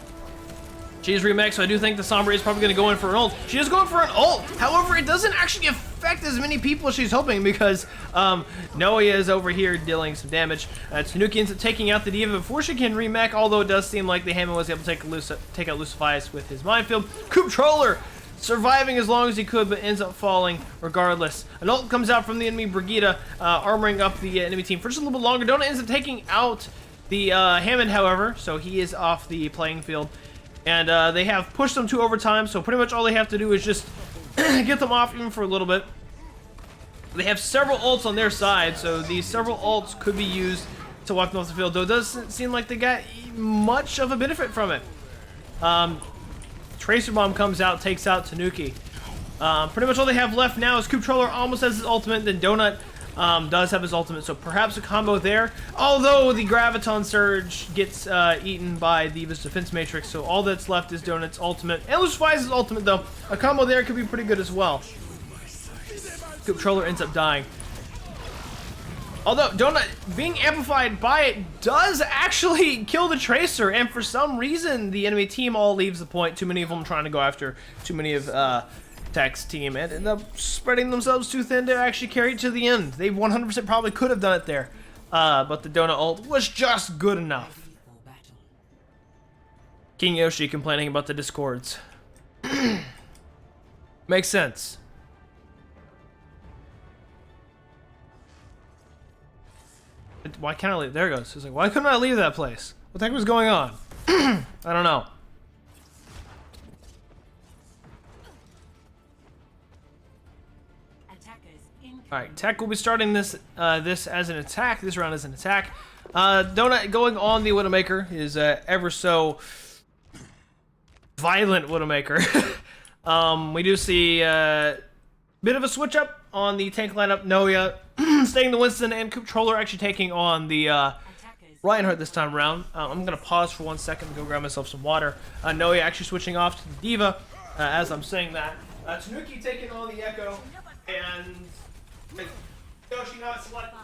She's remixed, so I do think the Sombra is probably going to go in for an ult. She is going for an ult. However, it doesn't actually affect as many people as she's hoping because Noia is over here dealing some damage. Tanuki ends up taking out the D.Va before she can remech, although it does seem like the Hammond was able to take out Lucifius with his minefield. Controller surviving as long as he could, but ends up falling regardless. An ult comes out from the enemy Brigitte, armoring up the enemy team for just a little bit longer. Donut ends up taking out the Hammond, however, so he is off the playing field. And they have pushed them to overtime, so pretty much all they have to do is just get them off even for a little bit. They have several ults on their side, so these several ults could be used to wipe them off the field, though it doesn't seem like they got much of a benefit from it. Tracer Bomb comes out, takes out Tanuki. Pretty much all they have left now is Controller almost has his ultimate, then Donut does have his ultimate, so perhaps a combo there. Although the Graviton Surge gets eaten by D.Va's Defense Matrix, so all that's left is Donut's ultimate. And Lucifius' ultimate, though. A combo there could be pretty good as well. Controller ends up dying. Although Donut being amplified by it does actually kill the Tracer, and for some reason the enemy team all leaves the point. Too many of them trying to go after too many of Tech's team and end up spreading themselves too thin to actually carry it to the end. They 100% probably could have done it there, but the Donut ult was just good enough. King Yoshi complaining about the discords. Makes sense. Why can't I leave? There it goes. It's like, why couldn't I leave that place? What the heck was going on? I don't know. Alright, Tech will be starting this as an attack. This round is an attack. Donut going on the Widowmaker is ever so violent Widowmaker. We do see a bit of a switch up on the tank lineup. Noia staying the Winston, and Controller actually taking on the Reinhardt this time around. I'm going to pause for 1 second and go grab myself some water. Noia actually switching off to the D.Va as I'm saying that. Tanuki taking on the Echo, and Yoshi not selecting.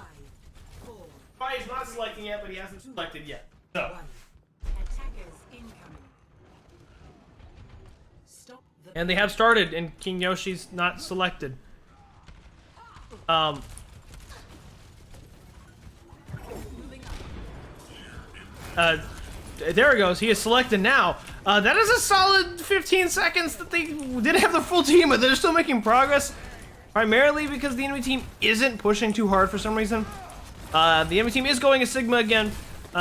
He's not selecting yet, but he hasn't selected yet. So. And they have started, and King Yoshi's not selected. There it goes. He is selected now. That is a solid 15 seconds that they didn't have the full team, but they're still making progress. Primarily because the enemy team isn't pushing too hard for some reason. The enemy team is going a Sigma again,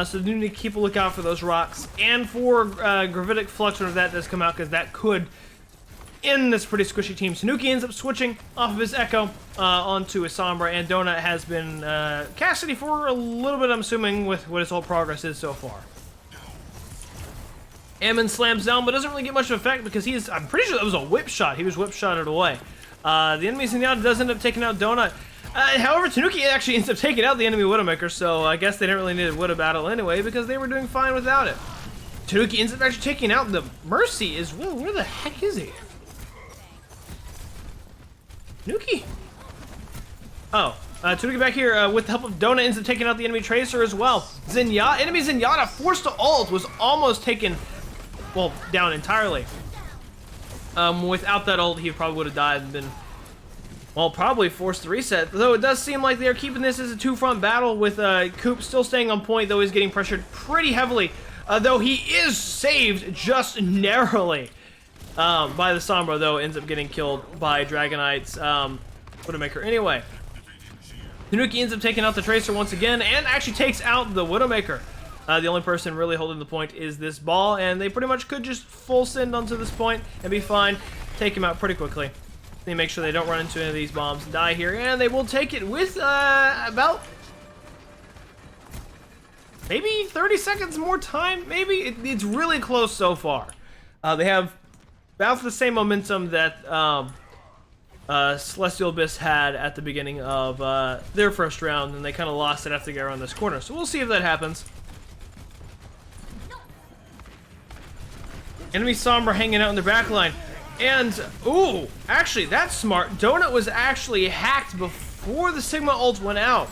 so they need to keep a lookout for those rocks. And for Gravitic Flux, if that does come out, because that could end this pretty squishy team. Tanuki ends up switching off of his Echo onto a Sombra, and Donut has been Cassidy for a little bit, I'm assuming, with what his whole progress is so far. Ammon slams down, but doesn't really get much of effect because I'm pretty sure that was a whip shot. He was whip shotted away. The enemy Zenyatta does end up taking out Donut. However, Tanuki actually ends up taking out the enemy Widowmaker, so I guess they didn't really need a Widow battle anyway because they were doing fine without it. Tanuki ends up actually taking out the Mercy as well. Where the heck is he? Tanuki? Oh, Tanuki back here with the help of Donut ends up taking out the enemy Tracer as well. Enemy Zenyatta forced to ult was almost taken, well, down entirely. Without that ult, he probably would have died and been, well, probably forced to reset. Though it does seem like they're keeping this as a two-front battle with Coop still staying on point, though he's getting pressured pretty heavily. Though he is saved just narrowly by the Sombra, though ends up getting killed by Dragonite's Widowmaker anyway. Tanuki ends up taking out the Tracer once again and actually takes out the Widowmaker. The only person really holding the point is this ball, and they pretty much could just full send onto this point and be fine. Take him out pretty quickly. They make sure they don't run into any of these bombs and die here, and they will take it with about maybe 30 seconds more time. Maybe it's really close so far. They have about the same momentum that Celestial Abyss had at the beginning of their first round, and they kind of lost it after they got around this corner. So we'll see if that happens. Enemy Sombra hanging out in their back line. And, ooh, actually, that's smart. Donut was actually hacked before the Sigma ult went out,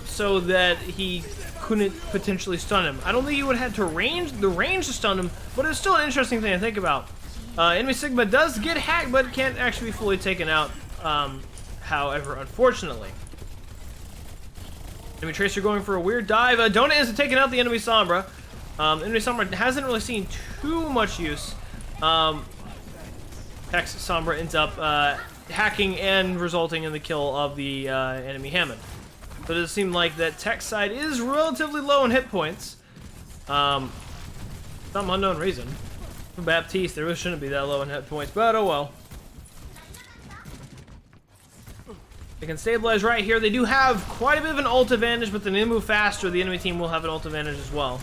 so that he couldn't potentially stun him. I don't think he would have had the range to stun him, but it's still an interesting thing to think about. Enemy Sigma does get hacked, but can't actually be fully taken out, however, unfortunately. Enemy Tracer going for a weird dive. Donut is taking out the enemy Sombra. Enemy Sombra hasn't really seen too much use. Hex Sombra ends up hacking and resulting in the kill of the enemy Hammond. So it does seem like that tech side is relatively low in hit points. Some unknown reason. For Baptiste, there really shouldn't be that low in hit points, but oh well. They can stabilize right here. They do have quite a bit of an ult advantage, but the they move faster, the enemy team will have an ult advantage as well.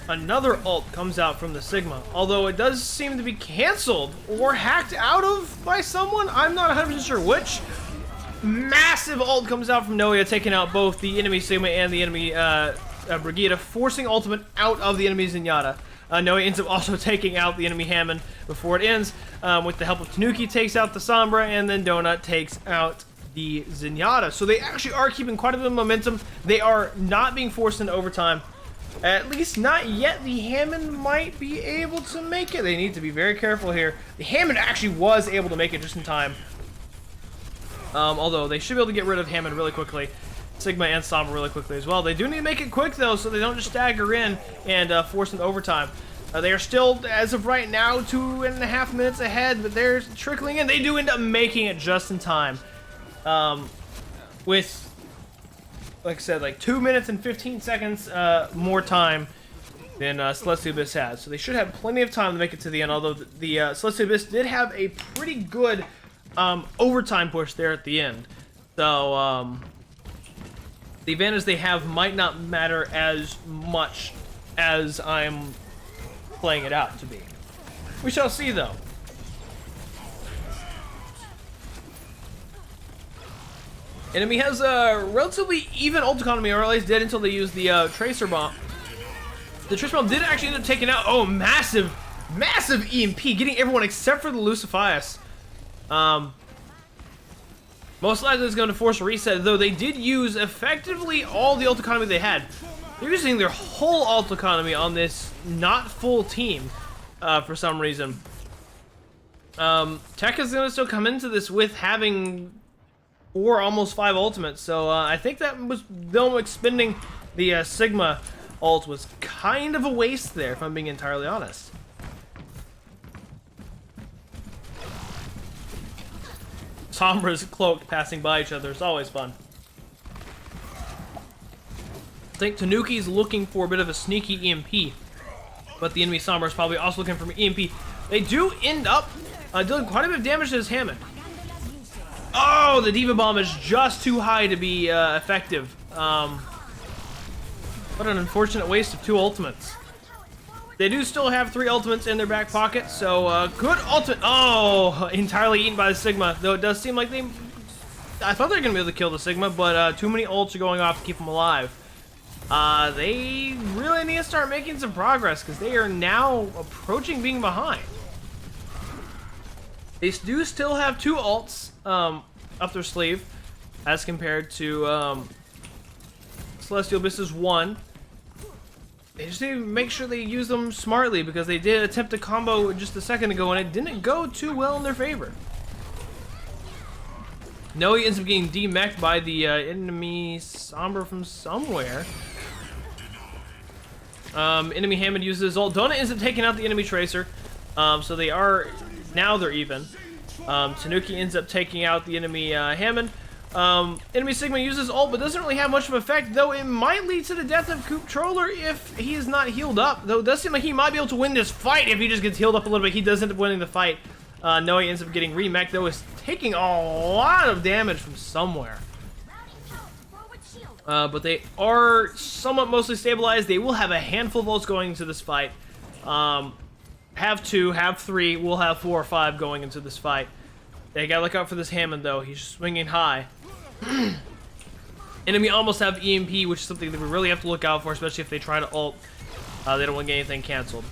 Another ult comes out from the Sigma, although it does seem to be canceled or hacked out of by someone. I'm not 100% sure which. Massive ult comes out from Noia, taking out both the enemy Sigma and the enemy Brigida, forcing ultimate out of the enemy Zenyatta. Noia ends up also taking out the enemy Hammond before it ends. With the help of Tanuki, takes out the Sombra, and then Donut takes out the Zenyatta. So they actually are keeping quite a bit of momentum. They are not being forced into overtime. At least not yet. The Hammond might be able to make it. They need to be very careful here. The Hammond actually was able to make it just in time. Although they should be able to get rid of Hammond really quickly. Sigma and Sombra really quickly as well. They do need to make it quick though, so they don't just stagger in and force into overtime. They are still, as of right now, 2.5 minutes ahead, but they're trickling in. They do end up making it just in time. With, like I said, like 2 minutes and 15 seconds more time than Celestial Abyss has. So they should have plenty of time to make it to the end, although the Celestial Abyss did have a pretty good overtime push there at the end. So, the advantage they have might not matter as much as I'm playing it out to be. We shall see, though. Enemy has a relatively even ult economy, or at least did until they used the Tracer Bomb. The Tracer Bomb did actually end up taking out, oh, massive EMP, getting everyone except for the Lucifius. Most likely it's going to force a reset, though they did use effectively all the ult economy they had. They're using their whole ult economy on this not full team for some reason. Tech is going to still come into this with having 4, almost 5 ultimates, so I think that was them expending the Sigma ult was kind of a waste there, if I'm being entirely honest. Sombra's cloaked passing by each other. It's always fun. I think Tanuki's looking for a bit of a sneaky EMP, but the enemy Sombra is probably also looking for an EMP. They do end up dealing quite a bit of damage to his Hammond. Oh, the Diva Bomb is just too high to be effective. What an unfortunate waste of 2 ultimates. They do still have 3 ultimates in their back pocket, so good ultimate. Oh, entirely eaten by the Sigma, though it does seem like they... I thought they were going to be able to kill the Sigma, but too many ults are going off to keep them alive. They really need to start making some progress, because they are now approaching being behind. They do still have 2 ults up their sleeve, as compared to Celestial Abyss's 1. They just need to make sure they use them smartly, because they did attempt a combo just a second ago and it didn't go too well in their favor. Noe ends up getting demeched by the enemy Sombra from somewhere. Enemy Hammond uses his ult. Donut ends up taking out the enemy Tracer. So they are, now they're even. Tanuki ends up taking out the enemy Hammond. Enemy Sigma uses ult, but doesn't really have much of an effect, though it might lead to the death of Controller if he is not healed up. Though it does seem like he might be able to win this fight if he just gets healed up a little bit. He does end up winning the fight. Noe ends up getting remech, though is taking a lot of damage from somewhere. But they are somewhat mostly stabilized. They will have a handful of ults going into this fight. Have 2, have 3, we'll have 4 or 5 going into this fight. They gotta look out for this Hammond, though. He's swinging high. Enemy almost have EMP, which is something that we really have to look out for, especially if they try to ult. They don't want to get anything canceled.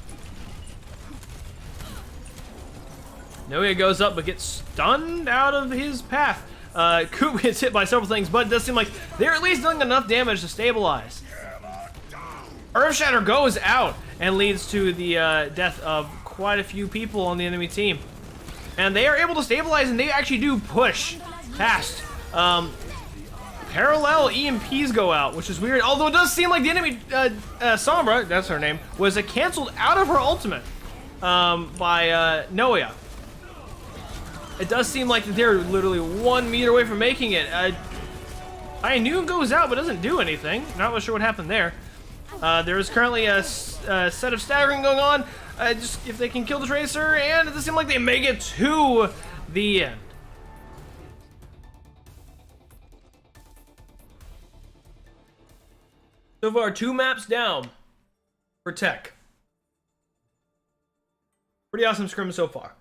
Noya goes up but gets stunned out of his path. Coop gets hit by several things, but it does seem like they're at least doing enough damage to stabilize. Earth Shatter goes out and leads to the death of quite a few people on the enemy team. And they are able to stabilize, and they actually do push past. Parallel EMPs go out, which is weird. Although it does seem like the enemy, Sombra, that's her name, was canceled out of her ultimate by Noya. It does seem like they're literally 1 meter away from making it. Inu goes out, but doesn't do anything. Not really sure what happened there. There is currently a set of staggering going on. Just if they can kill the Tracer, and it does seem like they make it to the end. So far, 2 maps down for Tech. Pretty awesome scrim so far.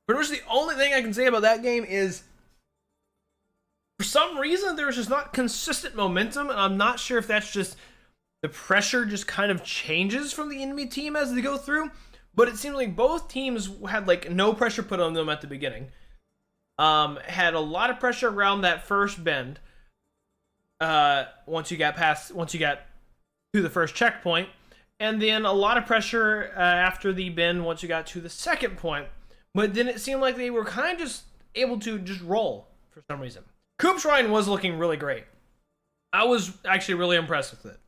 Pretty much the only thing I can say about that game is, for some reason, there's just not consistent momentum, and I'm not sure if that's just the pressure just kind of changes from the enemy team as they go through, but it seems like both teams had like no pressure put on them at the beginning. Had a lot of pressure around that first bend. Once you got to the first checkpoint, and then a lot of pressure after the bend once you got to the second point. But then it seemed like they were kind of just able to just roll for some reason. Coop Shrine was looking really great. I was actually really impressed with it.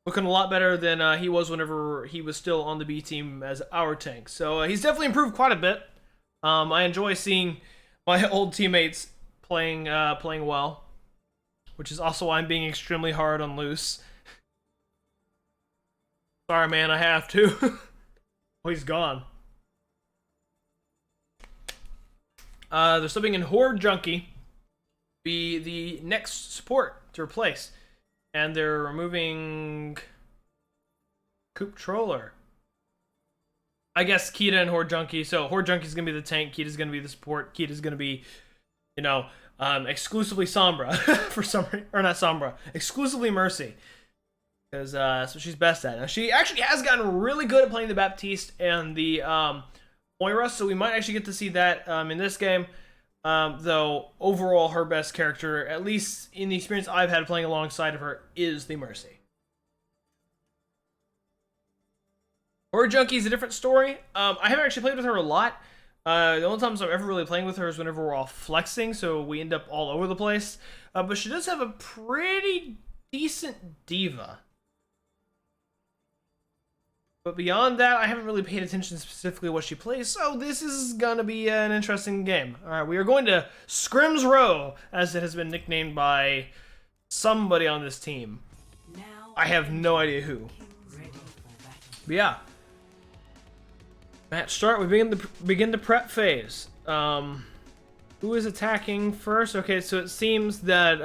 Looking a lot better than he was whenever he was still on the B team as our tank. So he's definitely improved quite a bit. I enjoy seeing my old teammates playing well, which is also why I'm being extremely hard on Loose. Sorry, man, I have to. Oh, he's gone. They're subbing in Horde Junkie, be the next support to replace, and they're removing Coop Troller. I guess Kita and Horde Junkie. So Horde Junkie is gonna be the tank. Kita's gonna be the support. Kita's gonna be, you know, exclusively Sombra for some reason, or not Sombra, exclusively Mercy, because that's what she's best at. Now she actually has gotten really good at playing the Baptiste and the Moira, so we might actually get to see that in this game. Though overall, her best character, at least in the experience I've had playing alongside of her, is the Mercy. Horde Junkie is a different story. I haven't actually played with her a lot. The only times I'm ever really playing with her is whenever we're all flexing, so we end up all over the place. But she does have a pretty decent diva. But beyond that, I haven't really paid attention specifically what she plays, so this is gonna be an interesting game. Alright, we are going to Scrim's Row, as it has been nicknamed by somebody on this team. I have no idea who. But yeah. Match start, we begin the prep phase. Who is attacking first? Okay, so it seems that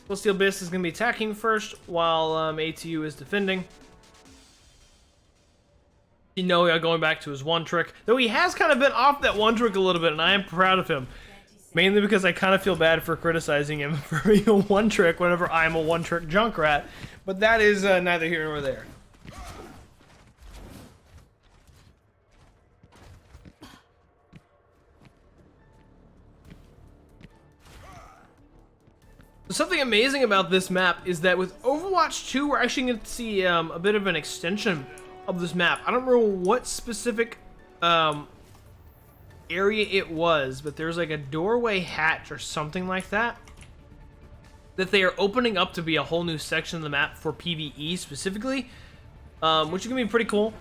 Celestial Abyss is gonna be attacking first, while ATU is defending. You know, going back to his one trick, though he has kind of been off that one trick a little bit, and I am proud of him, mainly because I kind of feel bad for criticizing him for being a one trick whenever I'm a one trick Junkrat, but that is neither here nor there. Something amazing about this map is that with Overwatch 2, we're actually going to see a bit of an extension of this map. I don't remember what specific area it was, but there's like a doorway hatch or something like that they are opening up to be a whole new section of the map for PvE specifically, which is gonna be pretty cool.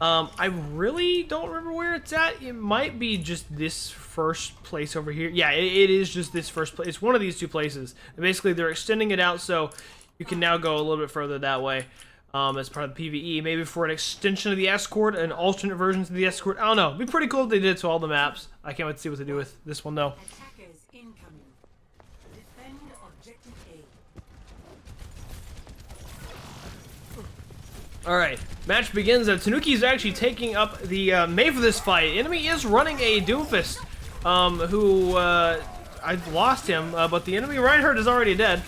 I really don't remember where it's at. It might be just this first place over here. Yeah, it is just this first place. It's one of these two places. And basically, they're extending it out so you can now go a little bit further that way. As part of the PvE, maybe for an extension of the escort, an alternate version of the escort. I don't know. It'd be pretty cool if they did it to all the maps. I can't wait to see what they do with this one though. Attackers incoming. Defend objective A. All right, match begins. Tanuki is actually taking up the Mei for this fight. Enemy is running a Doomfist, who I lost him, but the enemy Reinhardt is already dead.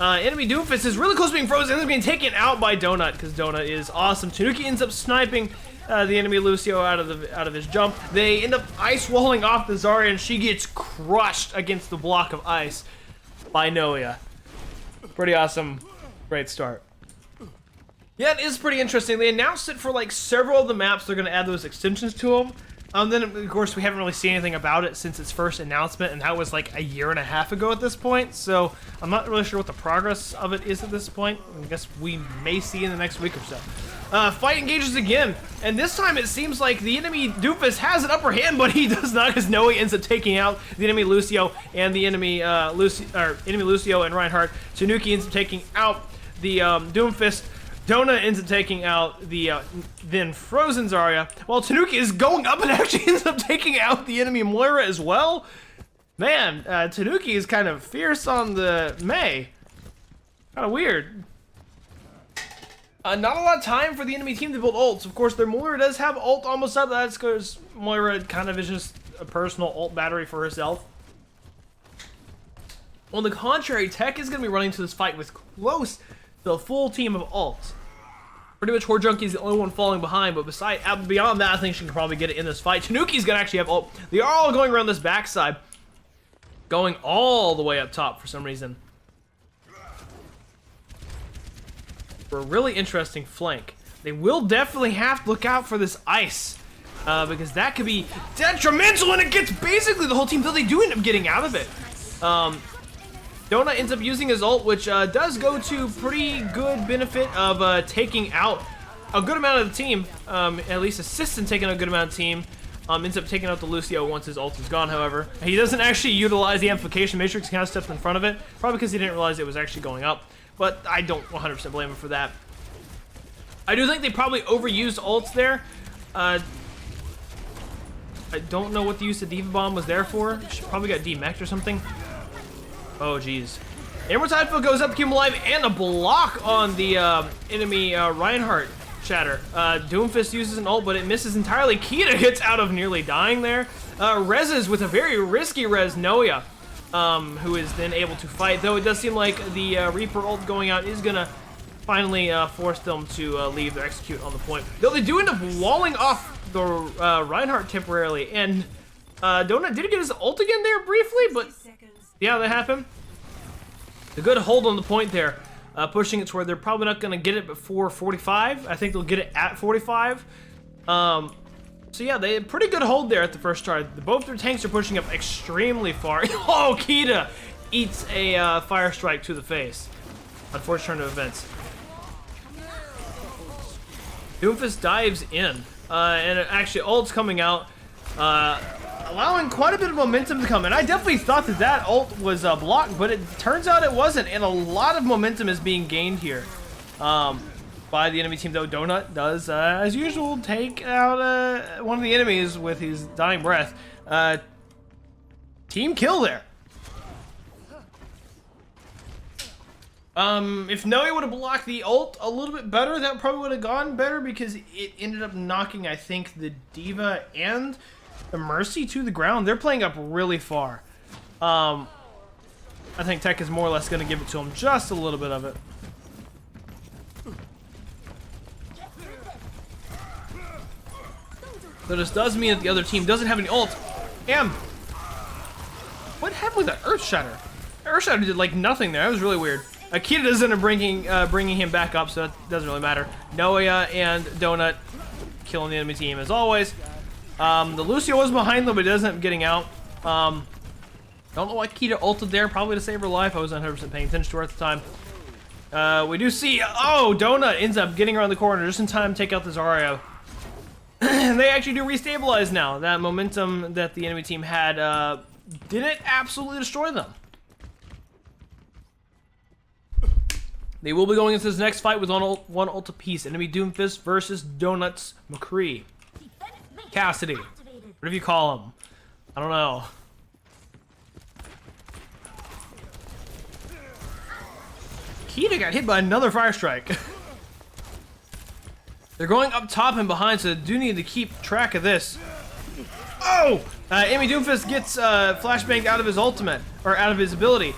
Enemy Doomfist is really close to being frozen. Ends up being taken out by Donut because Donut is awesome. Tanuki ends up sniping the enemy Lucio out of his jump. They end up ice walling off the Zarya, and she gets crushed against the block of ice by Noia. Pretty awesome. Great start. Yeah, it is pretty interesting. They announced it for like several of the maps. They're going to add those extensions to them. Then, of course, we haven't really seen anything about it since its first announcement, and that was like a year and a half ago at this point. So I'm not really sure what the progress of it is at this point. I guess we may see in the next week or so. Fight engages again, and this time it seems like the enemy Doofus has an upper hand, but he does not, as Noe ends up taking out the enemy Lucio and the enemy Lucio and Reinhardt. Tanuki ends up taking out the Doomfist. Donut ends up taking out the then frozen Zarya, while Tanuki is going up and actually ends up taking out the enemy Moira as well. Man, Tanuki is kind of fierce on the Mei. Kind of weird. Not a lot of time for the enemy team to build ults. Of course, their Moira does have ult almost up. That's because Moira kind of is just a personal ult battery for herself. On the contrary, Tech is going to be running to this fight with close the full team of ults. Pretty much Horde Junkie is the only one falling behind, but beyond that, I think she can probably get it in this fight. Tanuki's gonna actually have ult. They are all going around this backside, going all the way up top for some reason. For a really interesting flank. They will definitely have to look out for this ice, because that could be detrimental, and it gets basically the whole team, though they do end up getting out of it. Donut ends up using his ult, which does go to pretty good benefit of taking out a good amount of the team, at least assists in taking a good amount of team. Ends up taking out the Lucio once his ult is gone, however. He doesn't actually utilize the amplification matrix, kind of steps in front of it, probably because he didn't realize it was actually going up, but I don't 100% blame him for that. I do think they probably overused ults there. I don't know what the use of Diva Bomb was there for. She probably got demeched or something. Oh, geez. Emerald Tidefield goes up to keep him alive, and a block on the enemy Reinhardt shatter. Doomfist uses an ult, but it misses entirely. Kita gets out of nearly dying there. Reses with a very risky res Noia, who is then able to fight, though it does seem like the Reaper ult going out is going to finally force them to leave their execute on the point. Though they do end up walling off the Reinhardt temporarily, and Donut did get his ult again there briefly, but yeah, that happened. A good hold on the point there, pushing it to where they're probably not going to get it before 45. I think they'll get it at 45. So yeah, they had pretty good hold there at the first start. Both their tanks are pushing up extremely far. Oh, Kita eats a fire strike to the face. Unfortunate turn of events. Doomfist dives in, and actually ult's coming out, allowing quite a bit of momentum to come. And I definitely thought that that ult was blocked, but it turns out it wasn't, and a lot of momentum is being gained here by the enemy team, though Donut does, as usual, take out one of the enemies with his dying breath. Team kill there. If Noe would have blocked the ult a little bit better, that probably would have gone better, because it ended up knocking, I think, the Diva and the Mercy to the ground. They're playing up really far. I think Tech is more or less going to give it to him, just a little bit of it. So this does mean that the other team doesn't have any ult. And what happened with that Earth Shatter? Earth Shatter did like nothing there. That was really weird. Akita doesn't end up bringing him back up, so that doesn't really matter. Noia and Donut killing the enemy team as always. The Lucio was behind them, but he doesn't end up getting out. Don't know why Kita ulted there, probably to save her life. I wasn't 100% paying attention to her at the time. We do see, oh, Donut ends up getting around the corner just in time to take out the Zarya. They actually do restabilize now. That momentum that the enemy team had didn't absolutely destroy them. They will be going into this next fight with one ult apiece. Enemy Doomfist versus Donuts McCree. Cassidy. Whatever you call him. I don't know. Kita got hit by another fire strike. They're going up top and behind, so they do need to keep track of this. Oh! Amy Doomfist gets flashbanged out of his ultimate, or out of his ability.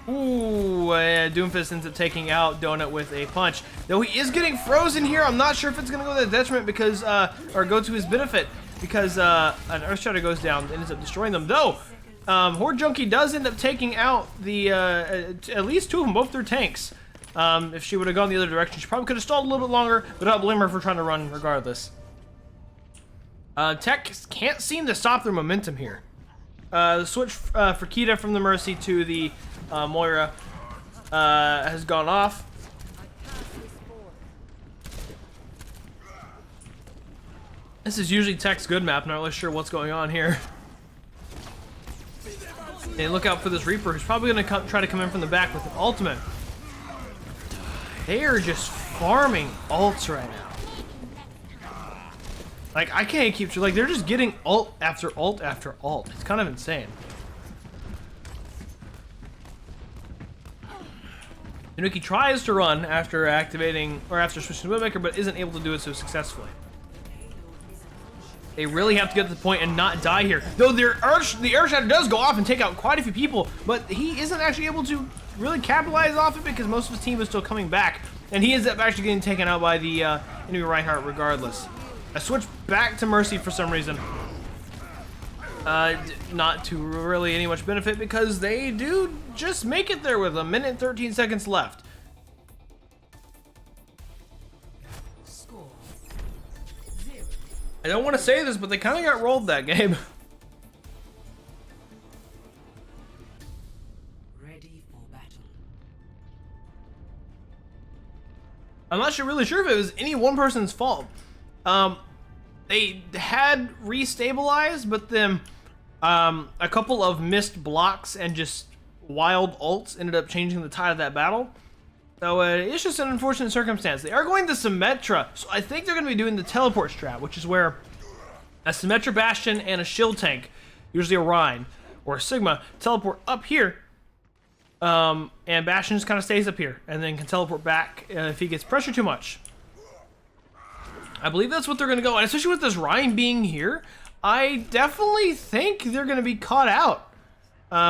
Doomfist ends up taking out Donut with a punch. Though he is getting frozen here, I'm not sure if it's going to go to the detriment because, or go to his benefit, because an Earth Shatter goes down and ends up destroying them. Though, Horde Junkie does end up taking out the, at least two of them, both their tanks. If she would have gone the other direction, she probably could have stalled a little bit longer, but I don't blame her for trying to run regardless. Tech can't seem to stop their momentum here. The switch for Kita from the Mercy to the Moira has gone off. This is usually Tech's good map, not really sure what's going on here. And look out for this Reaper, who's probably going to try to come in from the back with an ultimate. They are just farming ults right now. Like, I can't keep, like, they're just getting ult after ult after ult. It's kind of insane. Tanuki tries to run after activating, or after switching to Windmaker, but isn't able to do it so successfully. They really have to get to the point and not die here. Though the Earth Shatter does go off and take out quite a few people, but he isn't actually able to really capitalize off it because most of his team is still coming back. And he ends up actually getting taken out by the enemy Reinhardt regardless. I switched back to Mercy for some reason. Not to really any much benefit because they do just make it there with a minute and 13 seconds left. Score. I don't want to say this, but they kind of got rolled that game. Ready for battle. I'm not really sure if it was any one person's fault. They had restabilized, but then a couple of missed blocks and just wild ults ended up changing the tide of that battle. So it's just an unfortunate circumstance. They are going to Symmetra, so I think they're going to be doing the teleport strat, which is where a Symmetra Bastion and a shield tank, usually a Rhine or a Sigma, teleport up here, and Bastion just kind of stays up here and then can teleport back if he gets pressure too much. I believe that's what they're going to go, and especially with this Rhine being here, I definitely think they're going to be caught out,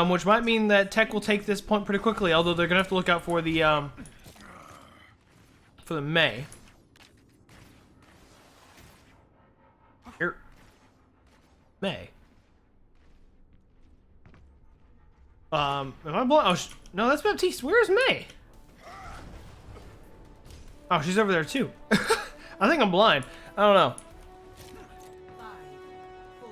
which might mean that Tech will take this point pretty quickly, although they're going to have to look out for the Mei. Here. Mei. Am I blind? Oh, no, that's Baptiste. Where's Mei? Oh, she's over there too. I think I'm blind. I don't know. 5, 4,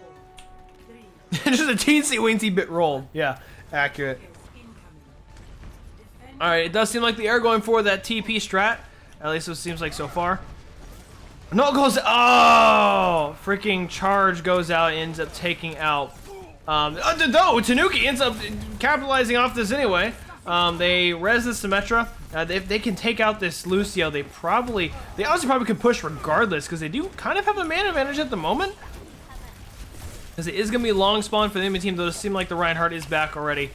3. Just a teensy weensy bit rolled. Yeah, accurate. Alright, it does seem like they are going for that TP strat. At least it seems like so far. No, it goes. Oh! Freaking charge goes out, ends up taking out. No, Tanuki ends up capitalizing off this anyway. They res the Symmetra. If they can take out this Lucio, they honestly probably could push regardless because they do kind of have a man advantage at the moment. Because it is going to be a long spawn for the enemy team, though it seems like the Reinhardt is back already.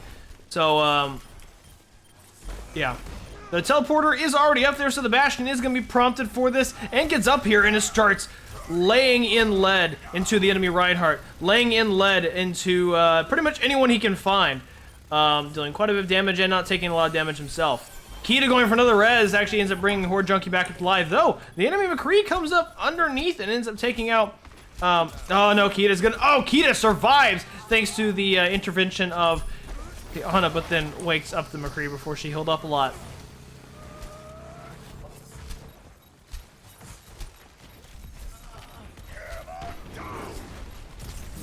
So, yeah. The teleporter is already up there, so the Bastion is going to be prompted for this and gets up here and it starts laying in lead into the enemy Reinhardt. Laying in lead into pretty much anyone he can find. Dealing quite a bit of damage and not taking a lot of damage himself. Kita going for another res actually ends up bringing Horde Junkie back to life, though the enemy McCree comes up underneath and ends up taking out. Oh no, Kita's gonna. Oh, Kita survives thanks to the intervention of the Ana, but then wakes up the McCree before she healed up a lot.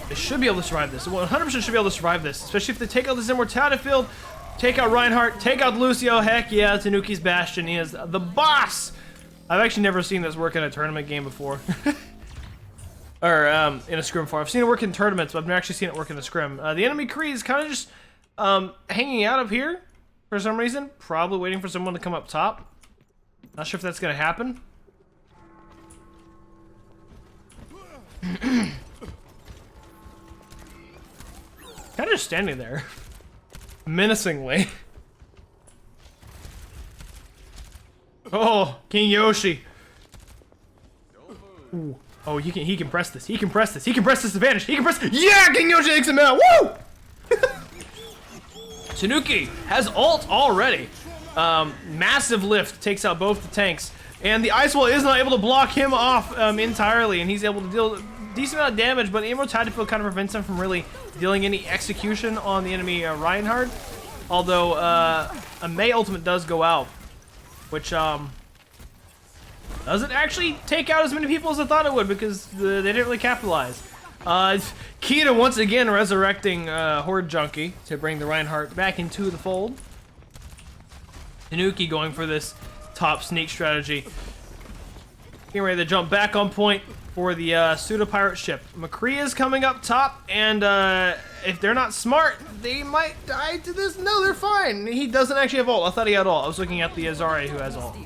They should be able to survive this. 100% should be able to survive this, especially if they take out this Immortality field, take out Reinhardt, take out Lucio. Heck yeah, Tanuki's Bastion is the boss. I've actually never seen this work in a tournament game before. Or in a scrim before. I've seen it work in tournaments, but I've never actually seen it work in a scrim. The enemy Kree is kind of just hanging out up here for some reason, probably waiting for someone to come up top. Not sure if that's gonna happen. Kind of just standing there, menacingly. Oh, King Yoshi. Ooh. Oh, he can press this. He can press this. He can press this advantage. He can press. Yeah, King Yoshi takes him out. Woo! Tanuki has ult already. Massive lift takes out both the tanks, and the Ice Wall is not able to block him off entirely, and he's able to deal a decent amount of damage, but the Immortality Field kind of prevents him from really dealing any execution on the enemy Reinhardt. Although a Mei ultimate does go out, which doesn't actually take out as many people as I thought it would, because they didn't really capitalize. Kita once again resurrecting Horde Junkie to bring the Reinhardt back into the fold. Tanuki going for this top sneak strategy. Getting ready to jump back on point for the pseudo-pirate ship. McCree is coming up top, and if they're not smart, they might die to this. No, they're fine. He doesn't actually have ult. I thought he had ult. I was looking at the Zarya who has ult.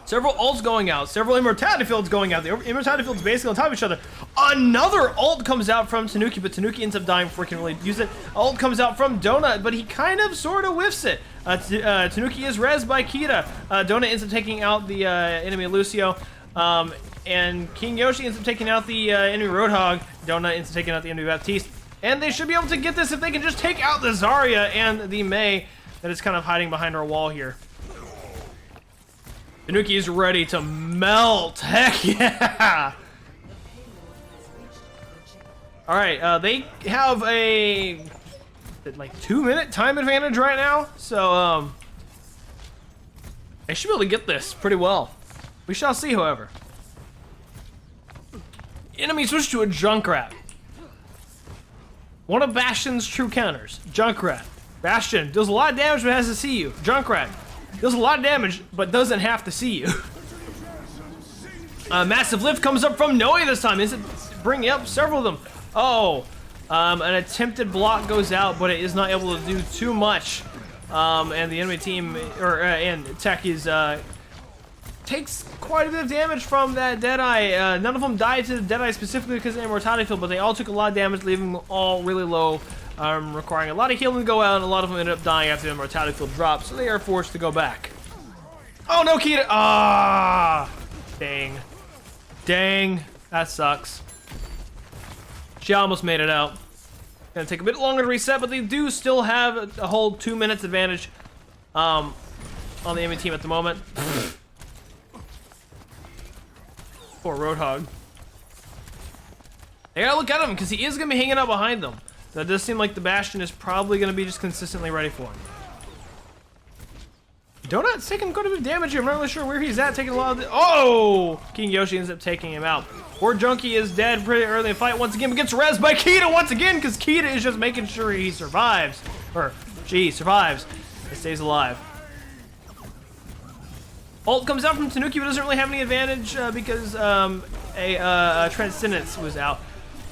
Several ults going out, several Immortality Fields going out. The Immortality Fields basically on top of each other. Another ult comes out from Tanuki, but Tanuki ends up dying before he can really use it. Ult comes out from Donut, but he kind of sort of whiffs it. Tanuki is rezzed by Kita. Donut ends up taking out the enemy Lucio. And King Yoshi ends up taking out the enemy Roadhog. Donut ends up taking out the enemy Baptiste. And they should be able to get this if they can just take out the Zarya and the Mei that is kind of hiding behind our wall here. Tanuki is ready to melt. Heck yeah! Alright, they have a like 2-minute time advantage right now, so they should be able to get this pretty well. We shall see, however. Enemy switch to a Junkrat. One of Bastion's true counters. Junkrat. Bastion does a lot of damage but has to see you. Junkrat does a lot of damage but doesn't have to see you. Massive lift comes up from Noe this time. Is it bringing up several of them? Oh, an attempted block goes out, but it is not able to do too much. And the enemy team, and Tech is takes quite a bit of damage from that Deadeye. None of them died to the Deadeye specifically because of the Immortality Field, but they all took a lot of damage, leaving them all really low, requiring a lot of healing to go out, and a lot of them ended up dying after the Immortality Field dropped, so they are forced to go back. Oh no, Kita! Ah! Dang. Dang. That sucks. She almost made it out. Gonna take a bit longer to reset, but they do still have a whole 2 minutes advantage on the enemy team at the moment. Poor Roadhog. They gotta look at him because he is gonna be hanging out behind them. That does seem like the Bastion is probably gonna be just consistently ready for him. Donut's taking quite a bit of damage here. I'm not really sure where he's at, taking a lot of oh! King Yoshi ends up taking him out. Horde Junkie is dead pretty early in the fight once again, but gets rezzed by Kita once again because Kita is just making sure he survives. Or, she survives and stays alive. Ult comes out from Tanuki, but doesn't really have any advantage because a Transcendence was out.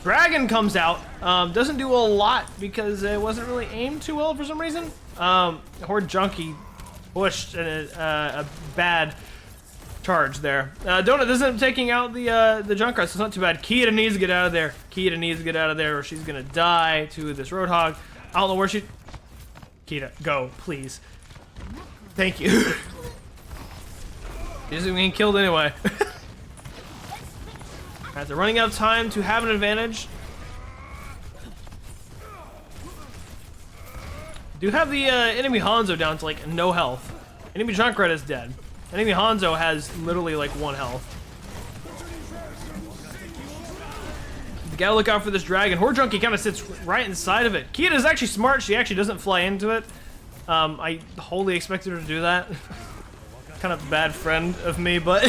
Dragon comes out, doesn't do a lot because it wasn't really aimed too well for some reason. Horde Junkie pushed a bad charge there. Donut ends up taking out the Junkrat, so it's not too bad. Kita needs to get out of there. Kita needs to get out of there or she's gonna die to this Roadhog. I don't know where she... Kita, go, please. Thank you. She's getting killed anyway. Alright, they're running out of time to have an advantage. Do have the enemy Hanzo down to like no health. Enemy Junkrat is dead. Enemy Hanzo has literally like 1 health. You gotta look out for this dragon. Horde Junkie kind of sits right inside of it. Kita is actually smart. She actually doesn't fly into it. I wholly expected her to do that. Kind of a bad friend of me, but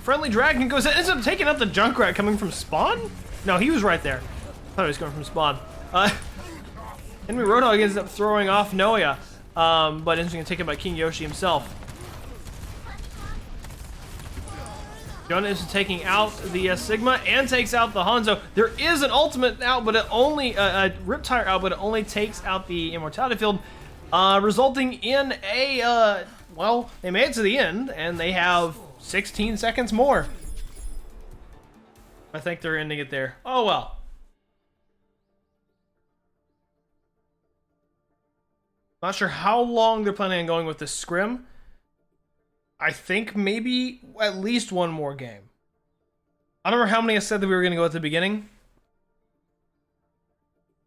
friendly dragon ends up taking out the Junkrat coming from spawn? No, he was right there. I thought he was coming from spawn. Enemy Roadhog ends up throwing off Noya, but ends up getting taken by King Yoshi himself. Jonah is taking out the Sigma and takes out the Hanzo. There is an ultimate out, but it only Riptire out, but it only takes out the Immortality Field. Resulting in a, well, they made it to the end, and they have 16 seconds more. I think they're ending it there. Oh, well. Not sure how long they're planning on going with this scrim. I think maybe at least one more game. I don't remember how many I said that we were going to go at the beginning,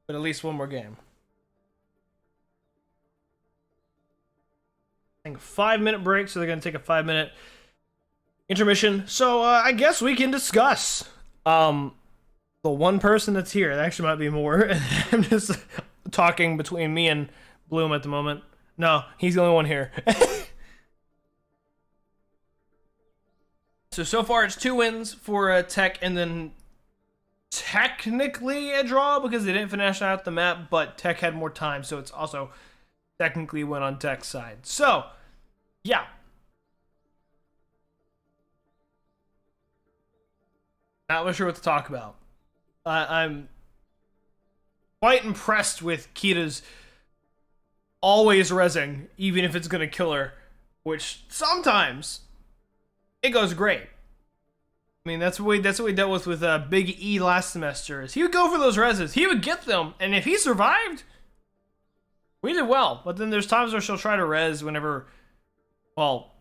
but at least one more game. I think a 5-minute break, so they're going to take a 5-minute intermission. So I guess we can discuss the one person that's here. There actually might be more. I'm just talking between me and Bloom at the moment. No, he's the only one here. So far it's 2 wins for Tech, and then technically a draw because they didn't finish out the map, but Tech had more time, so it's also technically win on Tech's side. So, yeah. Not really sure what to talk about. I'm quite impressed with Kita's always rezzing, even if it's going to kill her, which sometimes it goes great. I mean, that's what we dealt with Big E last semester. Is he would go for those reses, he would get them, and if he survived, we did well. But then there's times where she'll try to res whenever, well,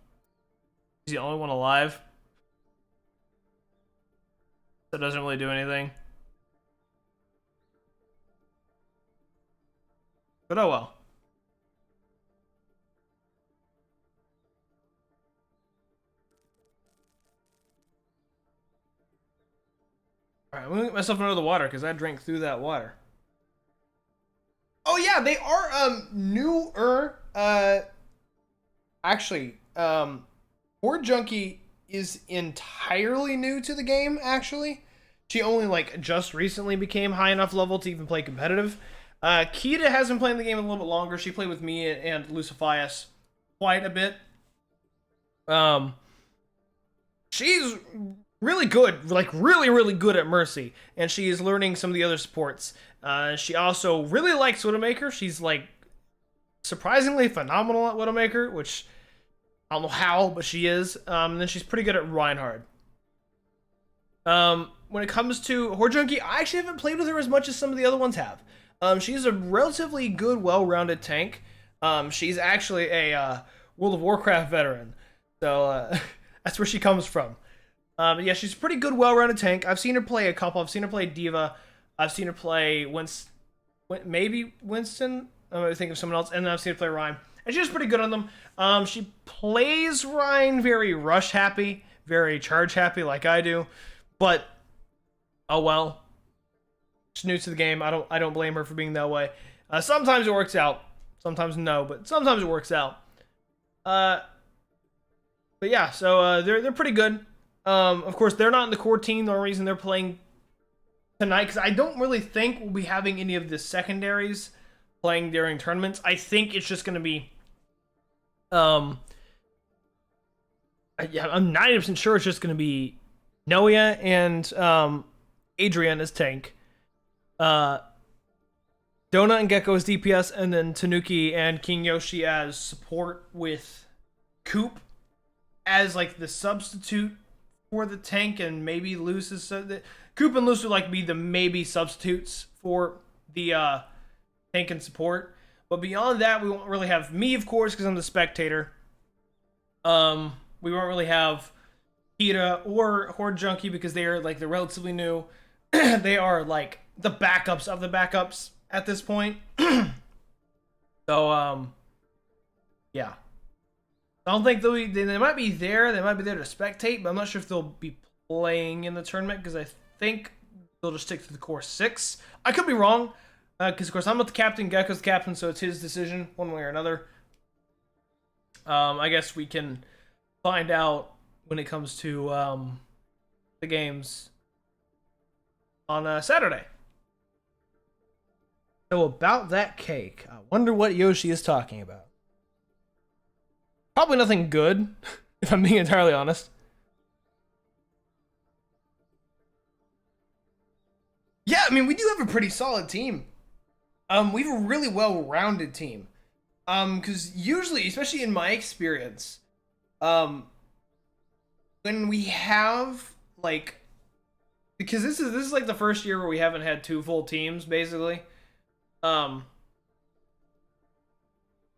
he's the only one alive. That doesn't really do anything. But oh well. Alright, I'm gonna get myself under the water because I drank through that water. Oh yeah, they are newer. Actually, Horde Junkie is entirely new to the game, actually. She only like just recently became high enough level to even play competitive. Kita has been playing the game a little bit longer. She played with me and Lucifius quite a bit. She's really good, like really good at Mercy, and she is learning some of the other supports. She also really likes Widowmaker. She's like surprisingly phenomenal at Widowmaker, which I don't know how, but she is. And then she's pretty good at Reinhardt. When it comes to Horde Junkie, I actually haven't played with her as much as some of the other ones have. She's a relatively good, well-rounded tank. She's actually a World of Warcraft veteran, so that's where she comes from. But yeah, she's a pretty good, well-rounded tank. I've seen her play a couple. I've seen her play Diva. I've seen her play maybe Winston. I'm gonna think of someone else, and then I've seen her play Rhyme, and she's pretty good on them. She plays Rhyme very rush happy, very charge happy, like I do. But oh well. She's new to the game. I don't blame her for being that way. Sometimes it works out, sometimes no, but sometimes it works out. But yeah, so they're pretty good. Of course, they're not in the core team. The only reason they're playing tonight, because I don't really think we'll be having any of the secondaries playing during tournaments. I think it's just going to be, yeah, I'm 90% sure it's just going to be Noia and Adrian as tank, Donut and Gecko as DPS, and then Tanuki and King Yoshi as support, with Coop as like the substitute for the tank, and maybe Luce is Coop and Luce would like be the maybe substitutes for the tank and support. But beyond that, we won't really have me, of course, because I'm the spectator. We won't really have Kita or Horde Junkie because they are like they're relatively new. They are like the backups of the backups at this point. So yeah. I don't think they might be there. They might be there to spectate, but I'm not sure if they'll be playing in the tournament because I think they'll just stick to the core 6. I could be wrong because, of course, I'm not the captain. Gecko's the captain, so it's his decision one way or another. I guess we can find out when it comes to the games on Saturday. So about that cake, I wonder what Yoshi is talking about. Probably nothing good, if I'm being entirely honest. Yeah, I mean, we do have a pretty solid team. We have a really well-rounded team. Because usually, especially in my experience, when we have, like, because this is like the first year where we haven't had 2 full teams, basically.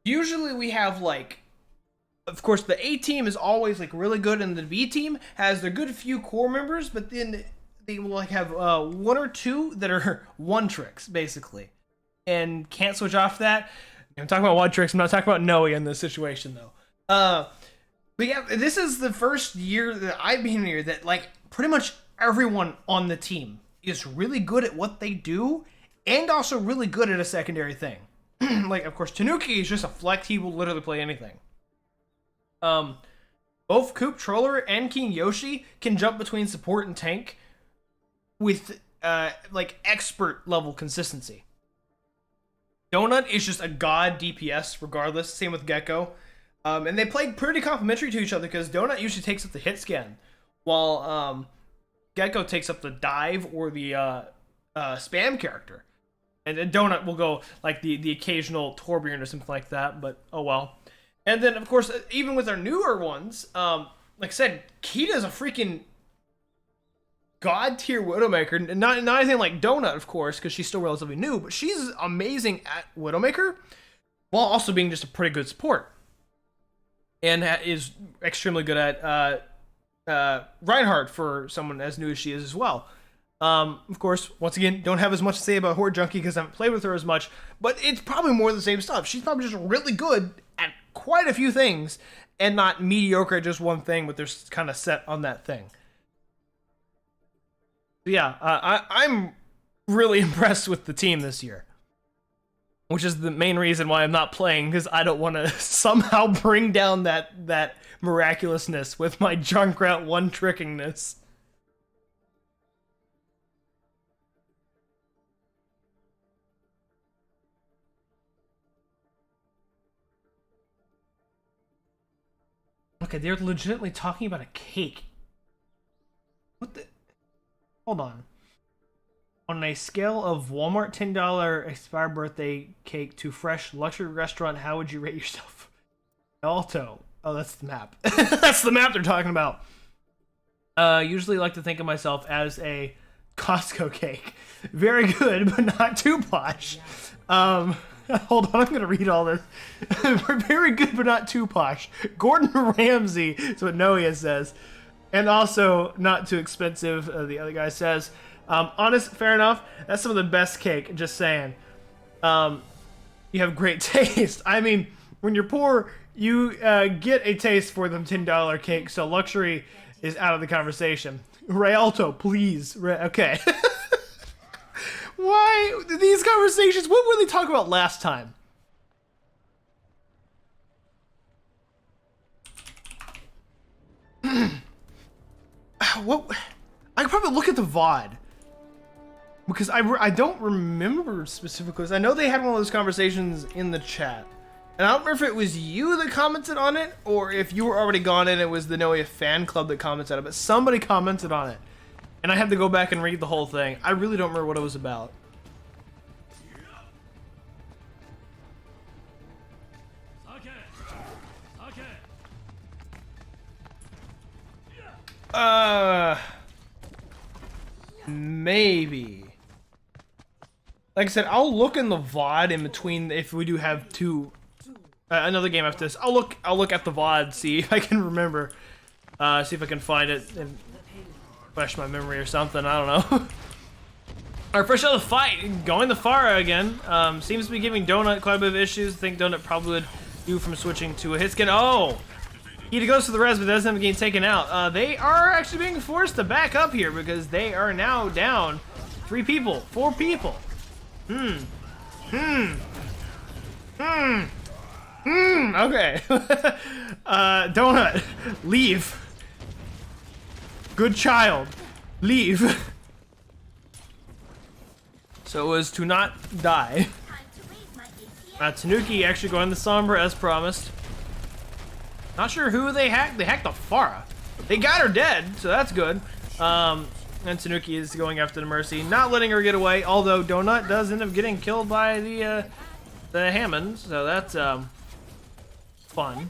Usually we have, like, of course, the A team is always like really good, and the B team has their good few core members, but then they will like have one or two that are one tricks basically, and can't switch off that. I'm talking about one tricks. I'm not talking about Noe in this situation though. But yeah, this is the first year that I've been here that like pretty much everyone on the team is really good at what they do, and also really good at a secondary thing. Like, of course, Tanuki is just a flex. He will literally play anything. Both Coop Troller and King Yoshi can jump between support and tank with, like, expert level consistency. Donut is just a god DPS regardless. Same with Gecko. And they play pretty complementary to each other because Donut usually takes up the hit scan, while Gecko takes up the dive or the spam character. And Donut will go like the occasional Torbjorn or something like that, but oh well. And then, of course, even with our newer ones, like I said, Kita's a freaking god tier Widowmaker. And not anything like Donut, of course, because she's still relatively new, but she's amazing at Widowmaker while also being just a pretty good support. And is extremely good at Reinhardt for someone as new as she is as well. Of course, once again, don't have as much to say about Horde Junkie because I haven't played with her as much, but it's probably more of the same stuff. She's probably just really good at quite a few things and not mediocre at just one thing, but they're kind of set on that thing. But yeah, I'm really impressed with the team this year, which is the main reason why I'm not playing, because I don't want to somehow bring down that miraculousness with my Junkrat one-trickingness. Okay, they're legitimately talking about a cake. What the? Hold on. On a scale of Walmart $10 expired birthday cake to fresh luxury restaurant, how would you rate yourself? Alto. Oh, that's the map. That's the map they're talking about. Usually like to think of myself as a Costco cake. Very good, but not too posh. Hold on, I'm gonna read all this. Very good, but not too posh. Gordon Ramsay is what Noia says. And also, not too expensive, the other guy says. Honest, fair enough. That's some of the best cake, just saying. You have great taste. I mean, when you're poor, you get a taste for them $10 cake, so luxury is out of the conversation. Rialto, please. Okay. Why these conversations? What were they talking about last time? What? I could probably look at the VOD because I don't remember specifically. I know they had one of those conversations in the chat, and I don't remember if it was you that commented on it or if you were already gone and it was the Noia fan club that commented on it. But somebody commented on it. And I had to go back and read the whole thing. I really don't remember what it was about. Maybe. Like I said, I'll look in the VOD in between if we do have another game after this. I'll look at the VOD, see if I can remember. See if I can find it and refresh my memory or something. I don't know. Our first shot of the fight, going to Pharah again. Seems to be giving Donut quite a bit of issues. I think Donut probably would do from switching to a hit skin. Oh! He goes to the res, but doesn't end up getting taken out. They are actually being forced to back up here because they are now down 4 people. Okay. Donut, leave. Good child, leave. So it was to not die. Tanuki actually going to Sombra as promised. Not sure who they hacked. They hacked the Pharah. They got her dead, so that's good. And Tanuki is going after the Mercy, not letting her get away. Although Donut does end up getting killed by the Hammond, so that's fun.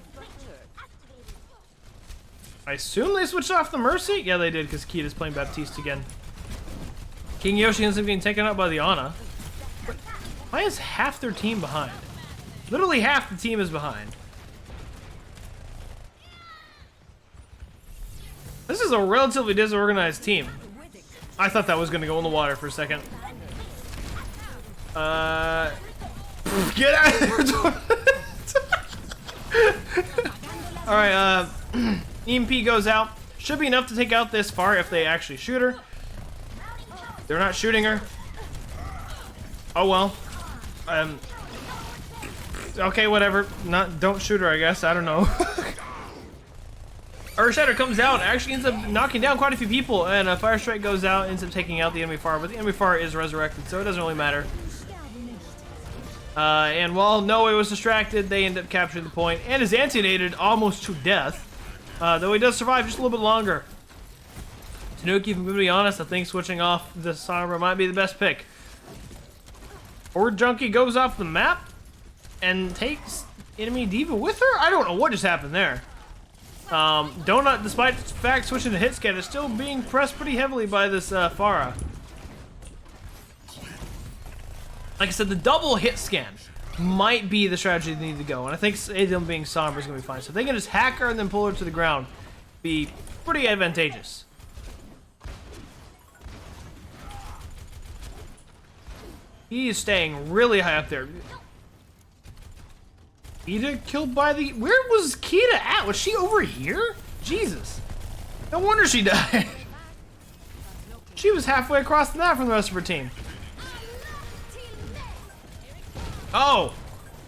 I assume they switched off the Mercy. Yeah, they did because Kita's playing Baptiste again. King Yoshi ends up getting taken out by the Ana. Why is half their team behind? Literally half the team is behind. This is a relatively disorganized team. I thought that was going to go in the water for a second. Get out of there! Alright, EMP goes out. Should be enough to take out this far if they actually shoot her. They're not shooting her. Oh well. Okay, whatever. Don't shoot her, I guess. I don't know. Earth Shatter comes out, actually ends up knocking down quite a few people, and a Fire Strike goes out, ends up taking out the enemy Fire, but the enemy Fire is resurrected, so it doesn't really matter. And while Noe was distracted, they end up capturing the point, and is anti-nated almost to death, though he does survive just a little bit longer. Tanuki, if I'm going to be honest, I think switching off the Sombra might be the best pick. Or Junkie goes off the map and takes enemy Diva with her? I don't know what just happened there. Donut, despite the fact switching to hit scan, is still being pressed pretty heavily by this Pharah. Like I said, the double hit scan might be the strategy they need to go, and I think them being Sombra is going to be fine. So if they can just hack her and then pull her to the ground, be pretty advantageous. He is staying really high up there. Kita killed by the... Where was Kita at? Was she over here? Jesus. No wonder she died. She was halfway across the map from the rest of her team. Oh.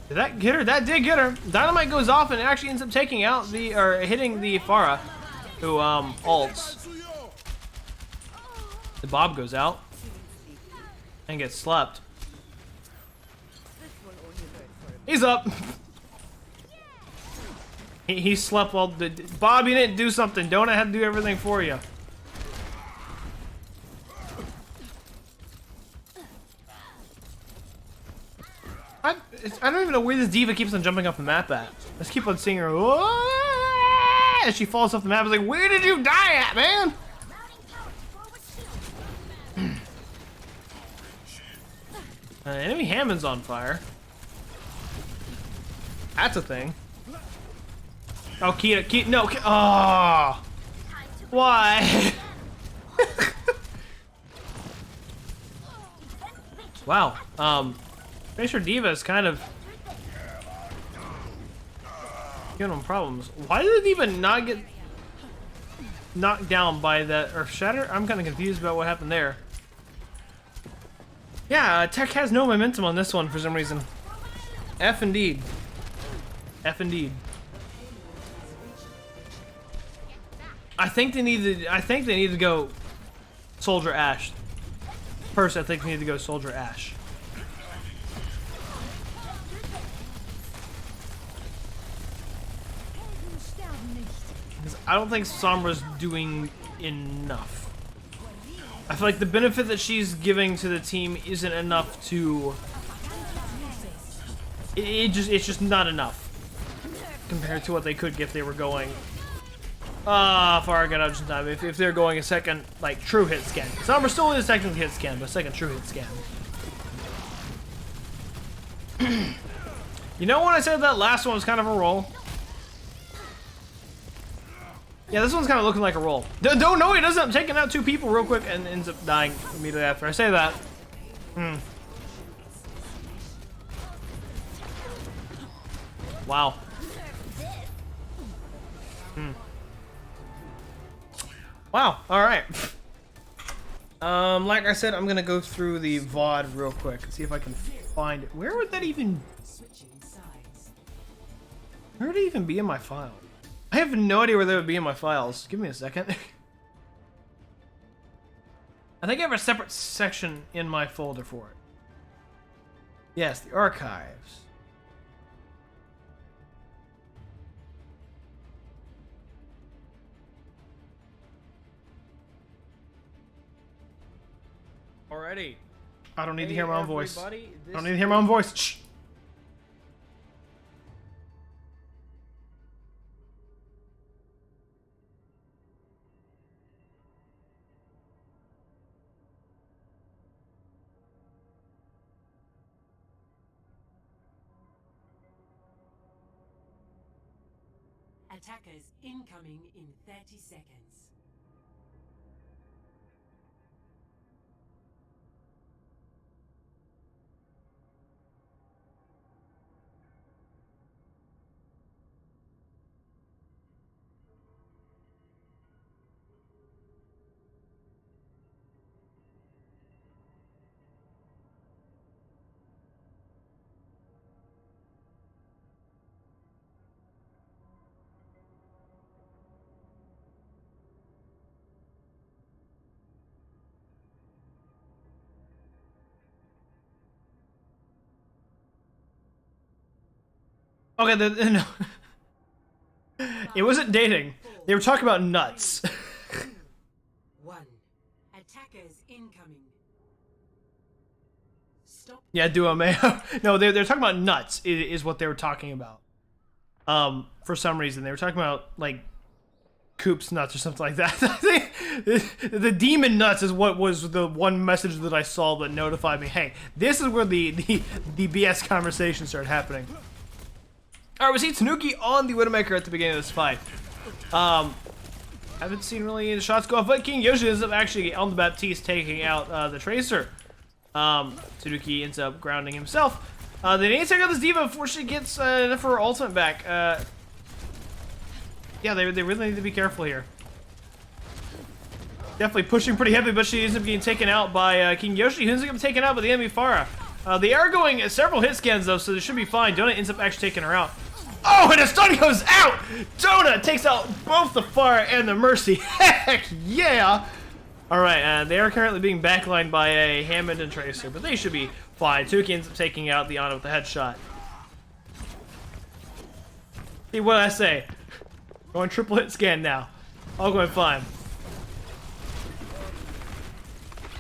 Did that get her? That did get her. Dynamite goes off and actually ends up taking out the... Or hitting the Pharah, who ults. The Bob goes out. And gets slept. He's up. He slept while Bob, you didn't do something. Don't I have to do everything for you? I don't even know where this diva keeps on jumping off the map at. Let's keep on seeing her. As she falls off the map. I was like, where did you die at, man? Enemy Hammond's on fire. That's a thing. Oh, Kita, no, oh, why? Wow, Finisher Diva is kind of giving them problems. Why did it even not get knocked down by that Earth Shatter? I'm kind of confused about what happened there. Yeah, Tech has no momentum on this one for some reason. F indeed. F indeed. I think they need to go Soldier Ash. First, I think they need to go Soldier Ash. Because I don't think Sombra's doing enough. I feel like the benefit that she's giving to the team isn't enough to... It's just not enough compared to what they could get if they were going... Far got out just in time. If they're going a second, like, true hit scan. Sombra still is technically hit scan, but a second true hit scan. You know when I said that last one was kind of a roll? Yeah, this one's kind of looking like a roll. Don't know he doesn't. I'm taking out two people real quick and ends up dying immediately after I say that. Wow. Wow, alright. Like I said, I'm gonna go through the VOD real quick and see if I can find it. Where would that even... Where would it even be in my file? I have no idea where they would be in my files. Give me a second. I think I have a separate section in my folder for it. Yes, the archives. Alrighty. I don't need to hear my own voice. I don't need to hear my own voice. Shh. Attackers incoming in 30 seconds. Okay, no. It wasn't dating. They were talking about nuts. 1. Attackers incoming. Stop. Yeah, duo mayo. No, they're talking about nuts. Is what they were talking about. For some reason they were talking about like Coop's nuts or something like that. The demon nuts is what was the one message that I saw that notified me. Hey, this is where the BS conversation started happening. All right, we see Tanuki on the Widowmaker at the beginning of this fight. Haven't seen really any shots go off, but King Yoshi ends up actually on the Baptiste taking out the Tracer. Tanuki ends up grounding himself. They need to take out this diva before she gets enough of her ultimate back. Yeah, they really need to be careful here. Definitely pushing pretty heavy, but she ends up getting taken out by King Yoshi, who ends up getting taken out by the enemy Pharah. They are going several hit scans though, so they should be fine. Donut ends up actually taking her out. Oh, and a stun goes out! Donut takes out both the Pharah and the Mercy. Heck yeah! Alright, they are currently being backlined by a Hammond and Tracer, but they should be fine. Tuki ends up taking out the Ana with the headshot. See what I say? Going triple hit scan now. All going fine.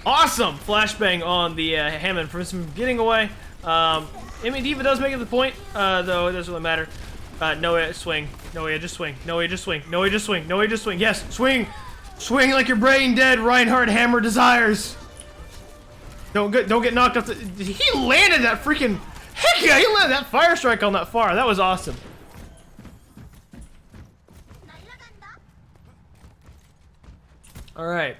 Awesome! Flashbang on the Hammond from some getting away. Enemy Diva does make it to the point, though it doesn't really matter. No, swing. No, just swing. No, just swing. No, just swing. No, just swing. Yes, swing! Swing like your brain dead, Reinhardt Hammer desires. Don't get knocked off the. He landed that freaking. Heck yeah, he landed that fire strike on that far. That was awesome. All right,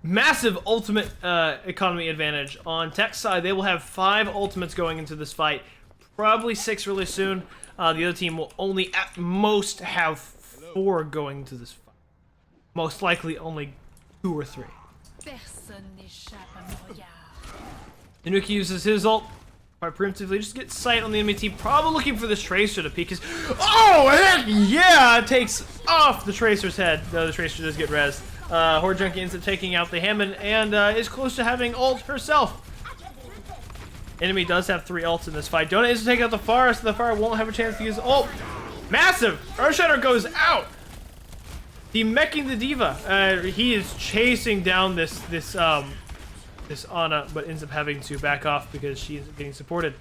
massive ultimate economy advantage on Tech's side. They will have 5 ultimates going into this fight, probably 6 really soon. The other team will only at most have 4 going into this fight. Most likely only 2 or 3. Tanuki uses his ult quite preemptively, just get sight on the enemy team. Probably looking for this Tracer to peek his. Oh heck yeah! It takes off the Tracer's head. No, the Tracer does get rezzed. Horde Junkie ends up taking out the Hammond and is close to having ult herself. Enemy does have 3 ults in this fight. Donut is to take out the Pharah, so the Pharah won't have a chance to use ult. Massive! Earthshatter goes out! Demeching the Diva. He is chasing down this Ana, but ends up having to back off because she is getting supported.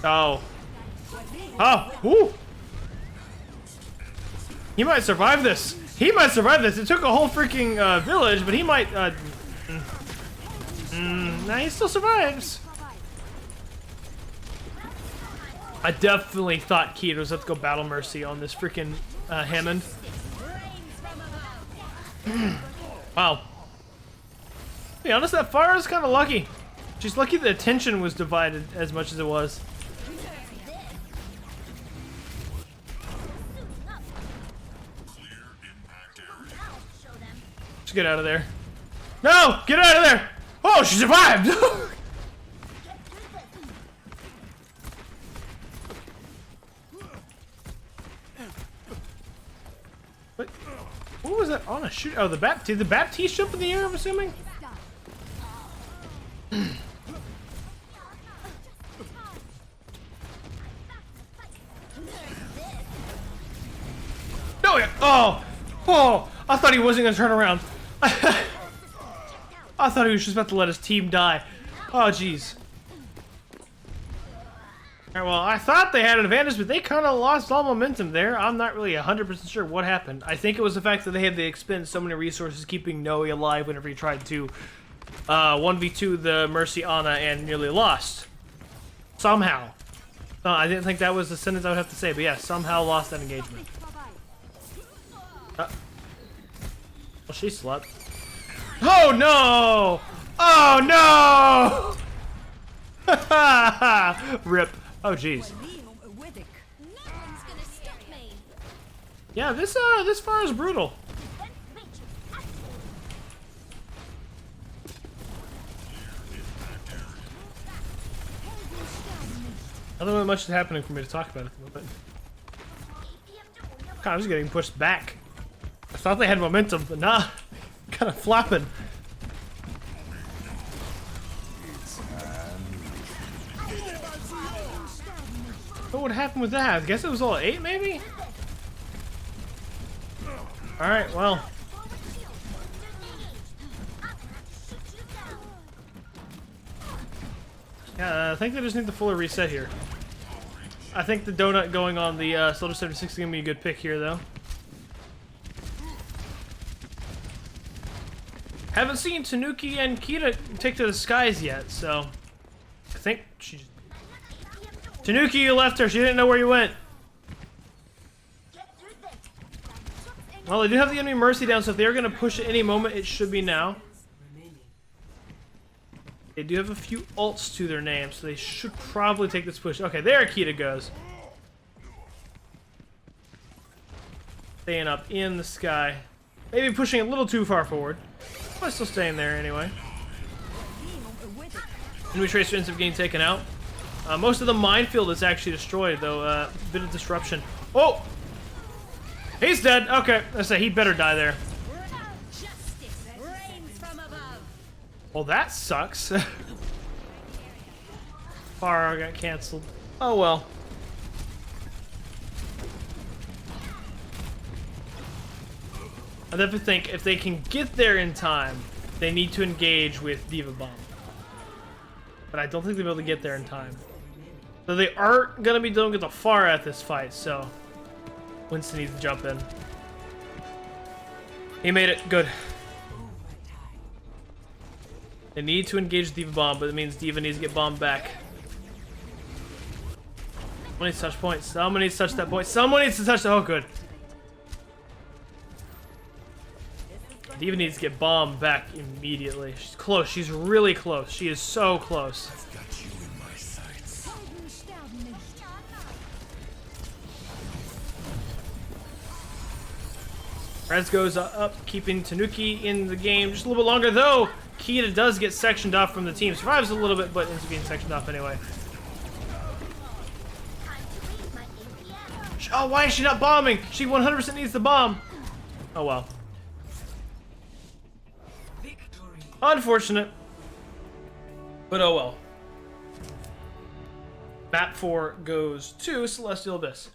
Oh. Oh! Woo! He might survive this. He might survive this. It took a whole freaking village, but he might. Nah, he still survives. I definitely thought Keith was let's go battle Mercy on this freaking Hammond. Wow. To be honest, that fire is kind of lucky. She's lucky the attention was divided as much as it was. Just get out of there. No! Get out of there! Oh, she survived! What was that on a shoot? Oh, did the Baptiste jump in the air, I'm assuming? No, yeah. Oh! Oh! I thought he wasn't gonna turn around. I thought he was just about to let his team die. Oh, jeez. Alright, well, I thought they had an advantage, but they kind of lost all momentum there. I'm not really 100% sure what happened. I think it was the fact that they had to expend so many resources keeping Noe alive whenever he tried to 1v2 the Mercy Ana and nearly lost. Somehow. I didn't think that was the sentence I would have to say, but yeah, somehow lost that engagement. Well, she slept. Oh no! Oh no! Rip. Oh jeez. Yeah, this fire is brutal. I don't know much is happening for me to talk about at the moment. God, I was getting pushed back. I thought they had momentum, but nah. Kind of flopping. What would happen with that? I guess it was all 8, maybe? Alright, well. Yeah, I think they just need the fuller reset here. I think the donut going on the Soldier 76 is going to be a good pick here, though. Haven't seen Tanuki and Kita take to the skies yet, so I think she... Tanuki, you left her. She didn't know where you went. Well, they do have the enemy Mercy down, so if they're going to push at any moment, it should be now. They do have a few ults to their name, so they should probably take this push. Okay, there Kita goes. Staying up in the sky. Maybe pushing a little too far forward. But still staying there anyway. Enemy Tracer ends up getting taken out. Most of the minefield is actually destroyed, though. A bit of disruption. Oh! He's dead. Okay, I say he better die there. Well, that sucks. Far got canceled. Oh well. I definitely think if they can get there in time, they need to engage with Diva Bomb. But I don't think they'll be able to get there in time. So they aren't gonna be doing it the far at this fight, so Winston needs to jump in. He made it. Good. They need to engage Diva Bomb, but it means Diva needs to get bombed back. Someone needs to touch points. Someone needs to touch that point. Someone needs to touch the... Oh, good. Diva needs to get bombed back immediately. She's close. She's really close. She is so close. I've got you in my sights. Rez goes up, keeping Tanuki in the game just a little bit longer, though. Kita does get sectioned off from the team. Survives a little bit, but ends up being sectioned off anyway. Oh, why is she not bombing? She 100% needs the bomb. Oh, well. Unfortunate. But oh well. Map 4 goes to Celestial Abyss.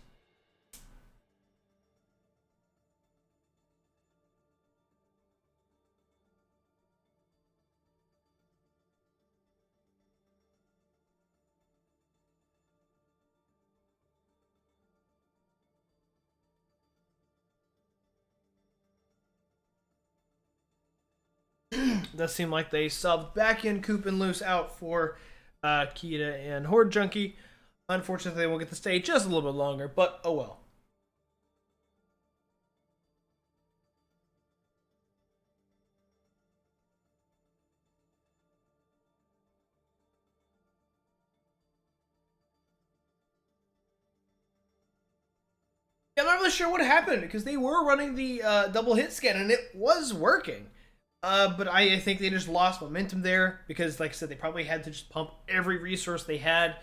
Does seem like they subbed back in Coop and Loose out for Kita and Horde Junkie. Unfortunately, they won't get to stay just a little bit longer, but oh well. Yeah, I'm not really sure what happened because they were running the double hit scan and it was working. But I think they just lost momentum there because, like I said, they probably had to just pump every resource they had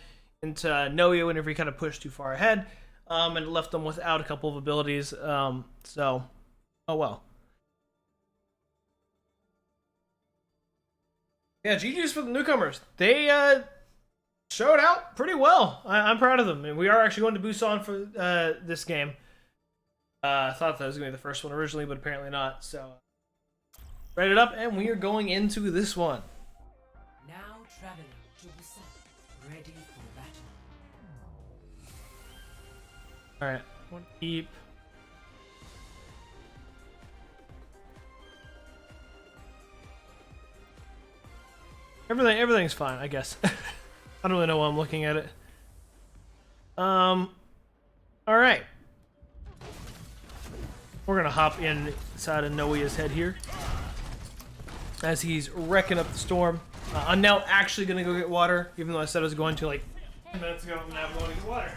into Noyo whenever he kind of pushed too far ahead, and it left them without a couple of abilities. So, oh well. Yeah, GG's for the newcomers. They showed out pretty well. I'm proud of them, and we are actually going to Busan for this game. I thought that was going to be the first one originally, but apparently not. So. Ready it up, and we are going into this one. Now traveling to Busan, ready for battle. Alright, one keep. Everything's fine, I guess. I don't really know why I'm looking at it. Alright. We're gonna hop inside of Noea's head here. As he's wrecking up the storm. I'm now actually going to go get water, even though I said I was going to like 10 minutes ago. I'm now going to get water.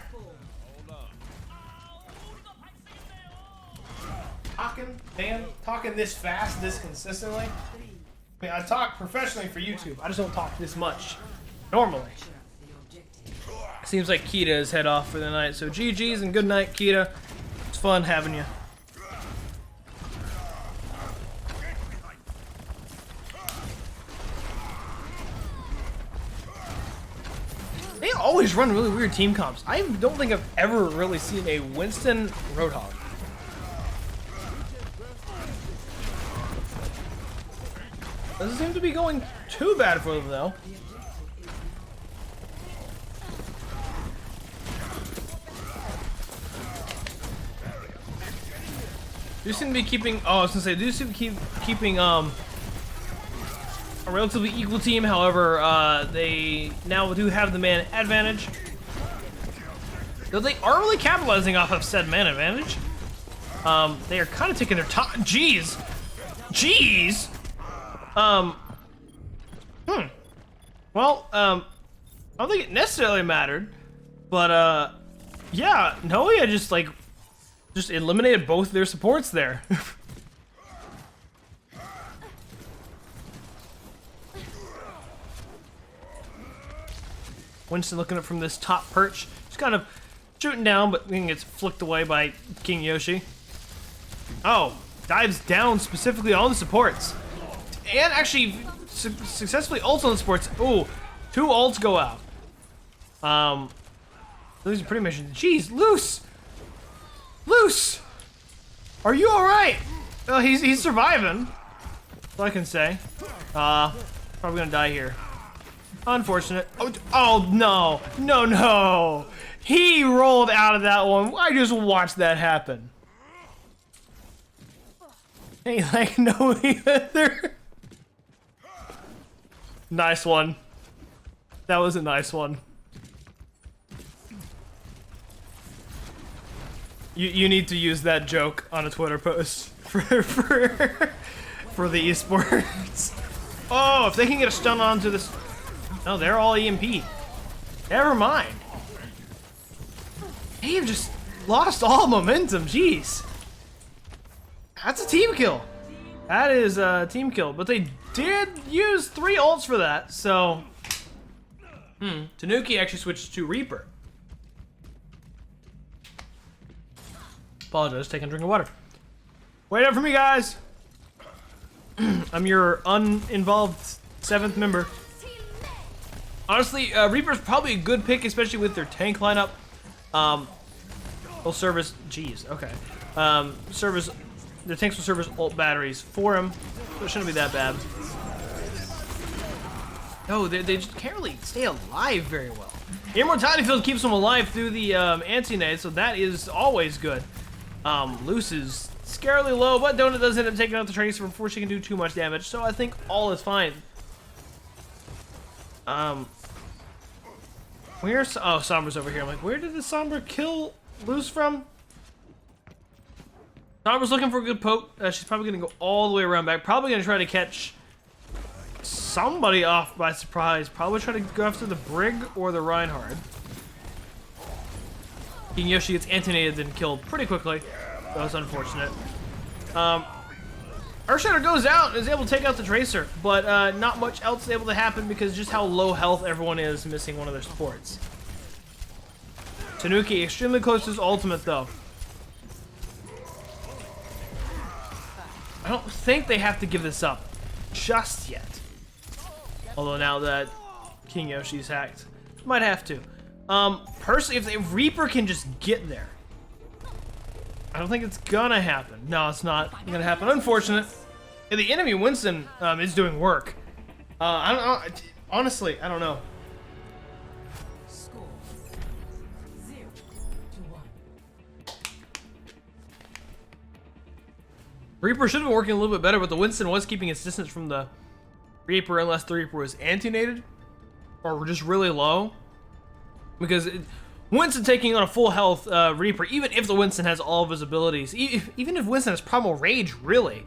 Talking this fast, this consistently. I mean, I talk professionally for YouTube. I just don't talk this much normally. Seems like Kita is head off for the night. So GG's and good night, Kita. It's fun having you. They always run really weird team comps. I don't think I've ever really seen a Winston Roadhog. Doesn't seem to be going too bad for them though. Do seem to be keeping. Oh, I was gonna say, do seem to keep keeping a relatively equal team. However, they now do have the man advantage. Though they are really capitalizing off of said man advantage. They are kind of taking their time. Jeez, jeez. Well, I don't think it necessarily mattered, but yeah, Noia just eliminated both their supports there. Winston looking up from this top perch, just kind of shooting down, but then gets flicked away by King Yoshi. Oh, dives down specifically on the supports, and actually successfully ults on the supports. Ooh, 2 ults go out. These are pretty much. Jeez, Loose. Loose! Are you alright? Oh, he's surviving. That's all I can say. Probably gonna die here. Unfortunate. Oh no. No, no. He rolled out of that one. I just watched that happen. Hey, like, no either. Nice one. That was a nice one. You need to use that joke on a Twitter post for the esports. Oh, if they can get a stun onto this. No, they're all EMP. Never mind. They have just lost all momentum. Jeez. That's a team kill. That is a team kill. But they did use 3 ults for that, so. Tanuki actually switched to Reaper. Apologize, taking a drink of water. Wait up for me, guys. I'm your uninvolved 7th member. Honestly, Reaper's probably a good pick, especially with their tank lineup. Will service. Jeez, okay. The tanks will service ult batteries for him, so it shouldn't be that bad. No, they just can't really stay alive very well. The Immortality Field keeps them alive through the anti-nade, so that is always good. Loose is scarily low, but Donut does end up taking out the Tracer before she can do too much damage, so I think all is fine. Where's... Oh, Sombra's over here. I'm like, where did the Sombra kill Loose from? Sombra's looking for a good poke. She's probably going to go all the way around back. Probably going to try to catch somebody off by surprise. Probably try to go after the Brig or the Reinhardt. King Yoshi gets anti-nated and killed pretty quickly. That was unfortunate. Earthshatter goes out and is able to take out the Tracer, but not much else is able to happen because just how low health everyone is missing one of their supports. Tanuki extremely close to his ultimate though. I don't think they have to give this up just yet. Although now that King Yoshi's hacked, might have to. Personally, if Reaper can just get there, I don't think it's gonna happen. No, it's not gonna happen. Unfortunate. Yeah, the enemy Winston is doing work. I don't know. Honestly, I don't know. Score 0-1. Reaper should have been working a little bit better, but the Winston was keeping its distance from the Reaper unless the Reaper was anti-nated or just really low. Because Winston taking on a full health Reaper, even if the Winston has all of his abilities, even if Winston has Primal Rage, really,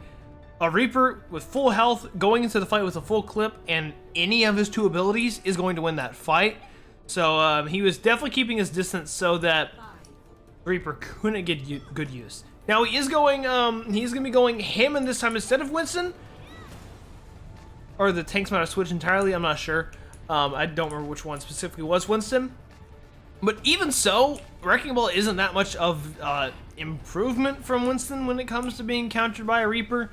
a Reaper with full health going into the fight with a full clip and any of his 2 abilities is going to win that fight. So he was definitely keeping his distance so that Reaper couldn't get good use. Now he is going, he's going to be going Hammond this time instead of Winston. Or the tanks might have switched entirely, I'm not sure. I don't remember which one specifically was Winston. But even so, Wrecking Ball isn't that much of improvement from Winston when it comes to being countered by a Reaper.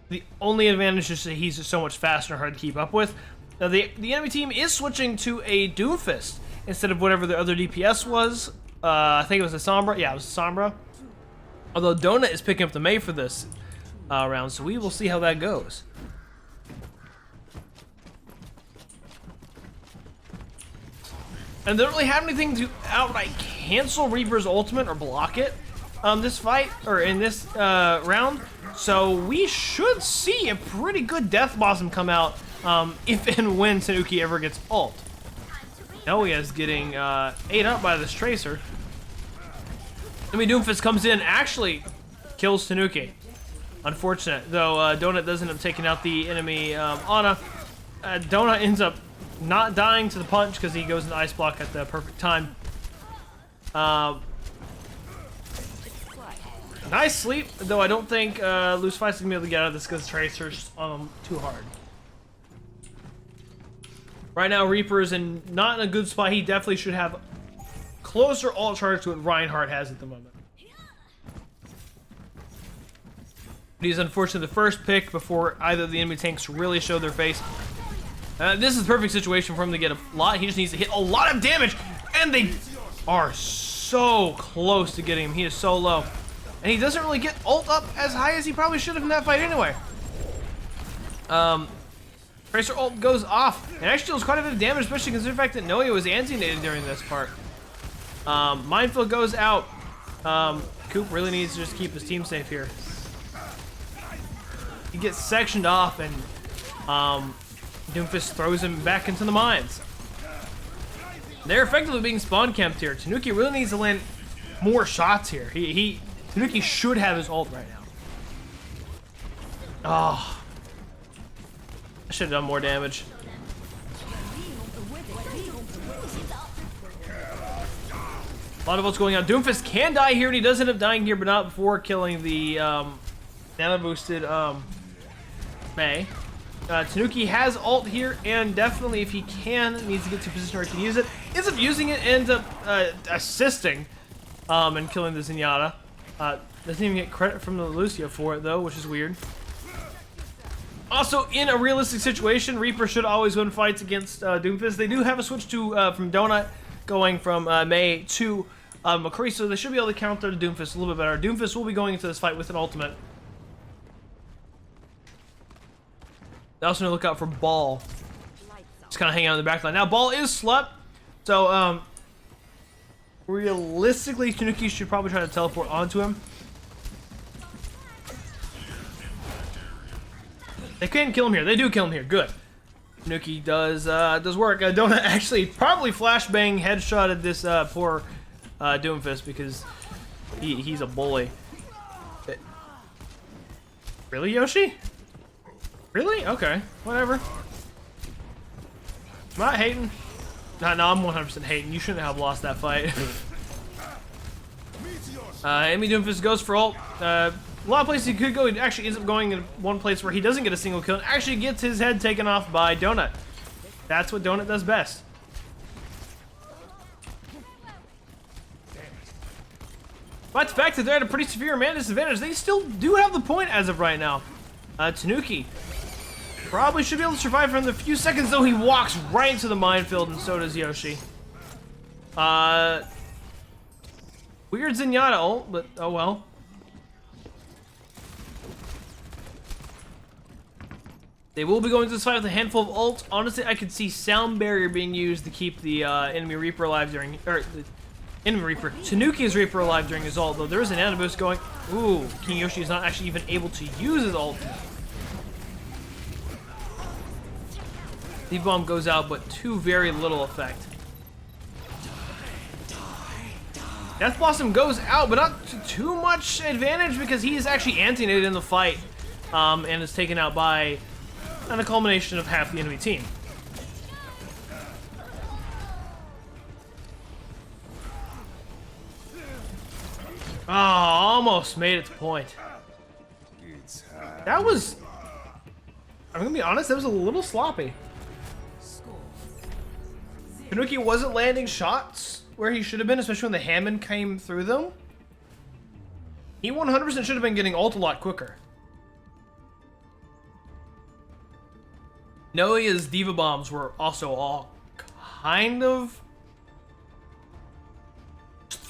The only advantage is that he's just so much faster and hard to keep up with. Now the enemy team is switching to a Doomfist. instead of whatever the other DPS was. I think it was a Sombra. Yeah, it was a Sombra. Although Donut is picking up the Mei for this round, so we will see how that goes. And they don't really have anything to outright cancel Reaper's ultimate or block it this fight, or in this round. So we should see a pretty good Death Blossom come out if and when Tanuki ever gets ult. Noia is getting ate up by this Tracer. Enemy Doomfist comes in, actually kills Tanuki. Unfortunate, though Donut does end up taking out the enemy Ana. Donut ends up not dying to the punch because he goes into Ice Block at the perfect time. Nice sleep, though I don't think Loose Fight's gonna be able to get out of this because Tracer's on him too hard. Right now, Reaper is not in a good spot. He definitely should have closer ult charge to what Reinhardt has at the moment. But he's unfortunately the first pick before either of the enemy tanks really show their face. This is the perfect situation for him to get a lot. He just needs to hit a lot of damage, and they are so close to getting him. He is so low. And he doesn't really get ult up as high as he probably should have in that fight anyway. Tracer ult goes off, and actually deals quite a bit of damage, especially considering the fact that Noia was anti-nated during this part. Minefield goes out. Coop really needs to just keep his team safe here. He gets sectioned off, and Doomfist throws him back into the mines. They're effectively being spawn camped here. Tanuki really needs to land more shots here. Tanuki should have his ult right now. Oh. I should have done more damage. A lot of ults going on. Doomfist can die here, and he does end up dying here, but not before killing the nano boosted Mei. Tanuki has ult here, and definitely, if he can, needs to get to a position where he can use it. Ends up using it, ends up assisting and killing the Zenyatta. Doesn't even get credit from the Lucio for it, though, which is weird. Also, in a realistic situation, Reaper should always win fights against Doomfist. They do have a switch to from Donut going from Mei to McCree, so they should be able to counter the Doomfist a little bit better. Doomfist will be going into this fight with an ultimate. They also need to look out for Ball. Just kind of hang out in the back line. Now, Ball is slept, so realistically, Tanuki should probably try to teleport onto him. They can kill him here. They do kill him here. Good. Tanuki does work. Donut actually probably flashbang headshotted this poor Doomfist because he's a bully. Really, Yoshi? Really? Okay. Whatever. I'm not hating. No, I'm 100% hating. You shouldn't have lost that fight. Enemy Doomfist goes for ult. A lot of places he could go. He actually ends up going in one place where he doesn't get a single kill and actually gets his head taken off by Donut. That's what Donut does best. But the fact that they're at a pretty severe man disadvantage, they still do have the point as of right now. Tanuki probably should be able to survive for another few seconds, though he walks right into the minefield, and so does Yoshi. Weird Zenyatta ult, but oh well. They will be going to this fight with a handful of ults. Honestly, I could see Sound Barrier being used to keep the enemy Reaper alive during, or the enemy Reaper, Tanuki's Reaper alive during his ult, though there is an nano boost going. Ooh, King Yoshi is not actually even able to use his ult. The bomb goes out, but to very little effect. Death Blossom goes out, but not to too much advantage because he is actually anti-nated in the fight and is taken out by a culmination of half the enemy team. Oh, almost made it to point. That was, I'm gonna be honest, that was a little sloppy. Tanuki wasn't landing shots where he should have been, especially when the Hammond came through them. He 100% should have been getting ult a lot quicker. Noia's Diva Bombs were also all kind of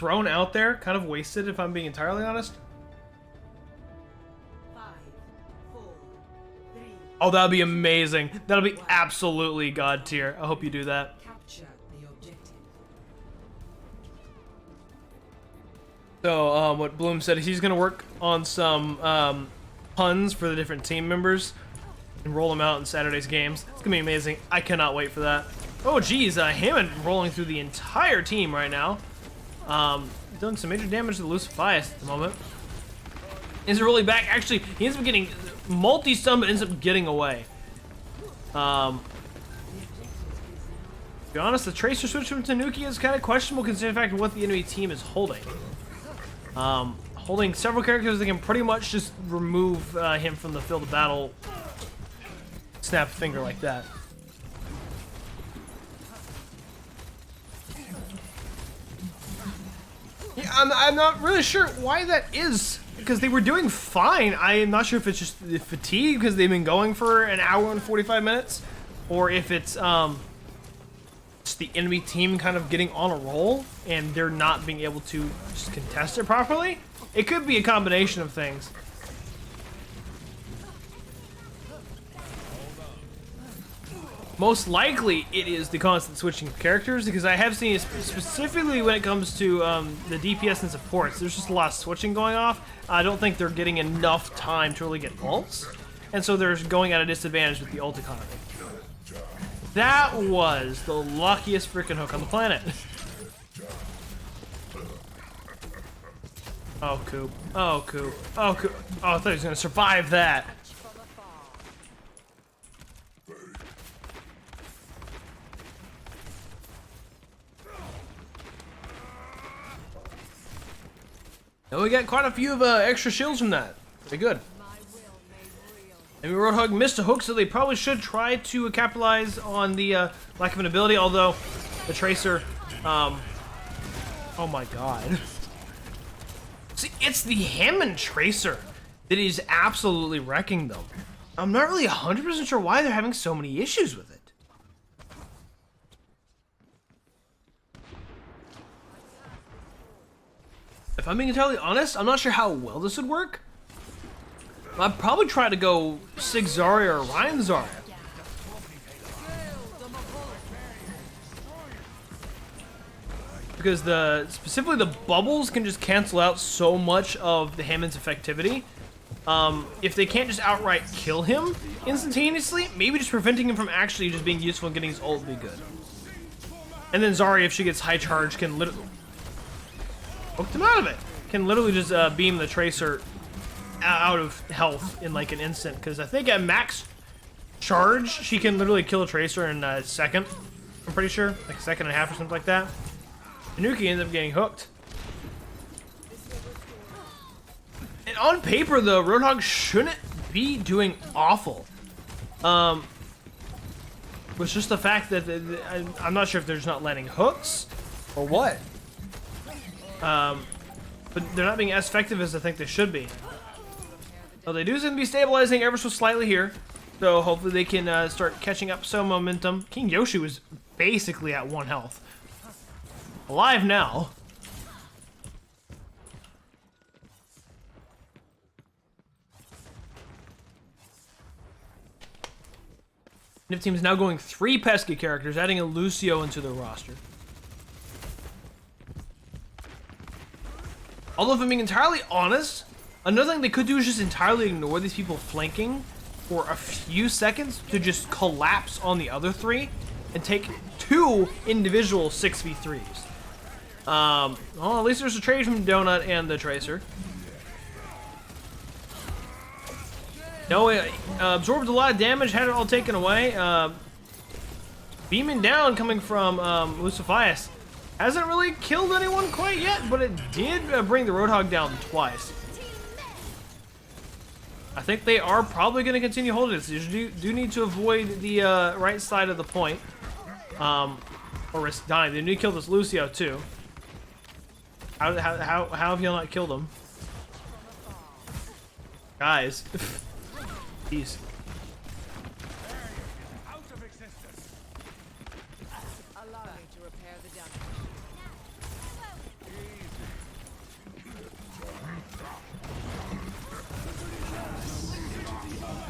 thrown out there, kind of wasted if I'm being entirely honest. 5, 4, 3. Oh, that'd be amazing. That'll be absolutely god tier. I hope you do that. Capture the objective. So, what Bloom said is he's gonna work on some puns for the different team members and roll them out in Saturday's games. It's gonna be amazing. I cannot wait for that. Oh, geez, Hammond rolling through the entire team right now. Doing some major damage to Lucifius at the moment. Isn't really back. Actually, he ends up getting multi-stun, but ends up getting away. To be honest, the Tracer switch from Tanuki is kind of questionable considering the fact of what the enemy team is holding. Holding several characters that can pretty much just remove him from the field of battle. Snap a finger like that. Yeah, I'm not really sure why that is, because they were doing fine. I am not sure if it's just the fatigue because they've been going for an hour and 45 minutes, or if it's just the enemy team kind of getting on a roll and they're not being able to just contest it properly. It could be a combination of things. Most likely, it is the constant switching of characters, because I have seen it specifically when it comes to the DPS and supports. There's just a lot of switching going off. I don't think they're getting enough time to really get ults, and so they're going at a disadvantage with the ult economy. That was the luckiest freaking hook on the planet. Oh, Coop. Oh, Coop. Oh, Coop. Oh, I thought he was going to survive that. And we got quite a few of extra shields from that. Pretty good. Maybe Roadhog missed a hook, so they probably should try to capitalize on the lack of an ability, although the Tracer, oh my god. See, it's the Hammond Tracer that is absolutely wrecking them. I'm not really 100% sure why they're having so many issues with it. If I'm being entirely honest, I'm not sure how well this would work. I'd probably try to go Sig Zarya or Ryan Zarya. Because specifically the bubbles can just cancel out so much of the Hammond's effectivity. If they can't just outright kill him instantaneously, maybe just preventing him from actually just being useful and getting his ult would be good. And then Zarya, if she gets high charge, can literally hooked him out of it. Can literally just beam the Tracer out of health in like an instant. Because I think at max charge, she can literally kill a Tracer in a second. I'm pretty sure, like a second and a half or something like that. Tanuki ends up getting hooked. And on paper, the Roadhog shouldn't be doing awful. It's just the fact that I'm not sure if they're just not landing hooks or what. But they're not being as effective as I think they should be. So they do seem to be stabilizing ever so slightly here. So hopefully they can start catching up some momentum. King Yoshi was basically at 1 health. Alive now. Nip team is now going 3 pesky characters, adding a Lucio into their roster. Although, if I'm being entirely honest, another thing they could do is just entirely ignore these people flanking for a few seconds to just collapse on the other 3 and take 2 individual 6v3s. Well, at least there's a trade from Donut and the Tracer. No, absorbed a lot of damage, had it all taken away. Beaming down coming from Lucifius. Hasn't really killed anyone quite yet, but it did bring the Roadhog down twice. I think they are probably going to continue holding this. You do need to avoid the right side of the point. Or risk dying. They need to kill this Lucio too. How have y'all not killed him? Guys. Jeez.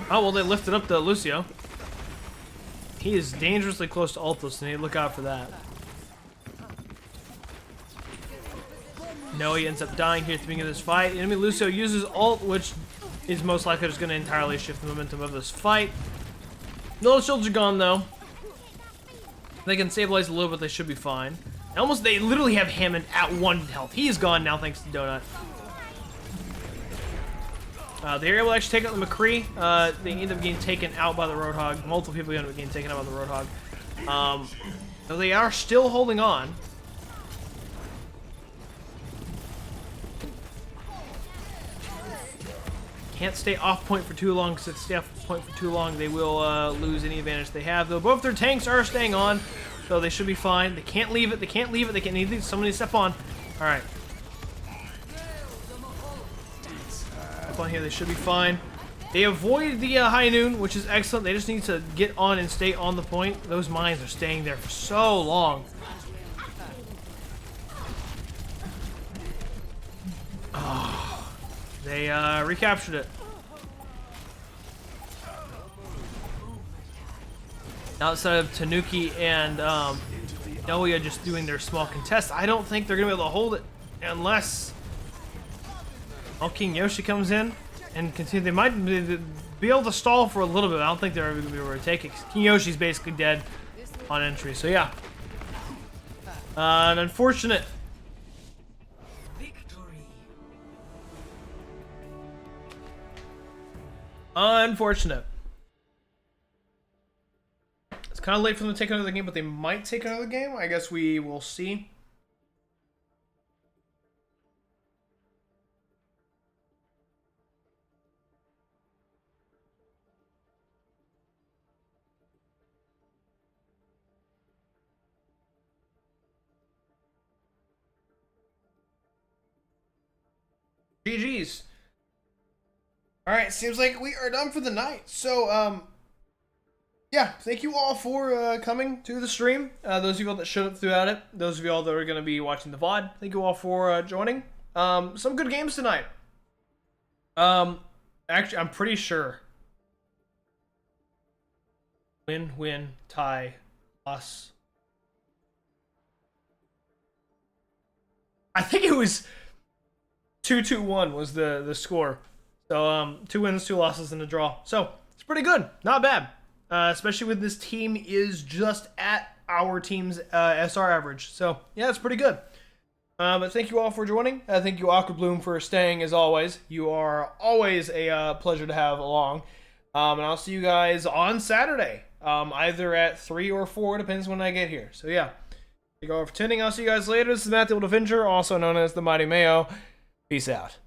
Oh, well, they lifted up the Lucio. He is dangerously close to Altos, and you need to look out for that. No, he ends up dying here at the beginning of this fight. Enemy Lucio uses ult, which is most likely just going to entirely shift the momentum of this fight. No shields are gone, though. They can stabilize a little bit, they should be fine. They literally have Hammond at 1 health. He is gone now, thanks to Donut. They're able to actually take out the McCree. They end up getting taken out by the Roadhog. Multiple people end up getting taken out by the Roadhog. So they are still holding on. Can't stay off point for too long, because if they stay off point for too long, they will lose any advantage they have. Though both their tanks are staying on, so they should be fine. They can't leave it. They can't leave it. They can't need somebody to step on. All right. Step on here. They should be fine. They avoid the high noon, which is excellent. They just need to get on and stay on the point. Those mines are staying there for so long. Oh. They recaptured it. Outside of Tanuki and Noia just doing their small contest, I don't think they're going to be able to hold it unless King Yoshi comes in and continue. They might be able to stall for a little bit. I don't think they're ever going to be able to take it. King Yoshi's basically dead on entry. So yeah, an unfortunate. Unfortunate. It's kind of late for them to take another game, but they might take another game. I guess we will see. GG's. All right, seems like we are done for the night. So, yeah, thank you all for coming to the stream. Those of you all that showed up throughout it, those of you all that are going to be watching the VOD, thank you all for joining. Some good games tonight. Actually, I'm pretty sure. Win, tie, loss. I think it was 2-2-1 was the score. So, 2 wins, 2 losses, and a draw. So, it's pretty good. Not bad. Especially when this team is just at our team's SR average. So, yeah, it's pretty good. But thank you all for joining. Thank you, Aqua Bloom, for staying as always. You are always a pleasure to have along. And I'll see you guys on Saturday. Either at 3 or 4, depends when I get here. So, yeah. Thank you all for tuning. I'll see you guys later. This is Matt the Old Avenger, also known as the Mighty Mayo. Peace out.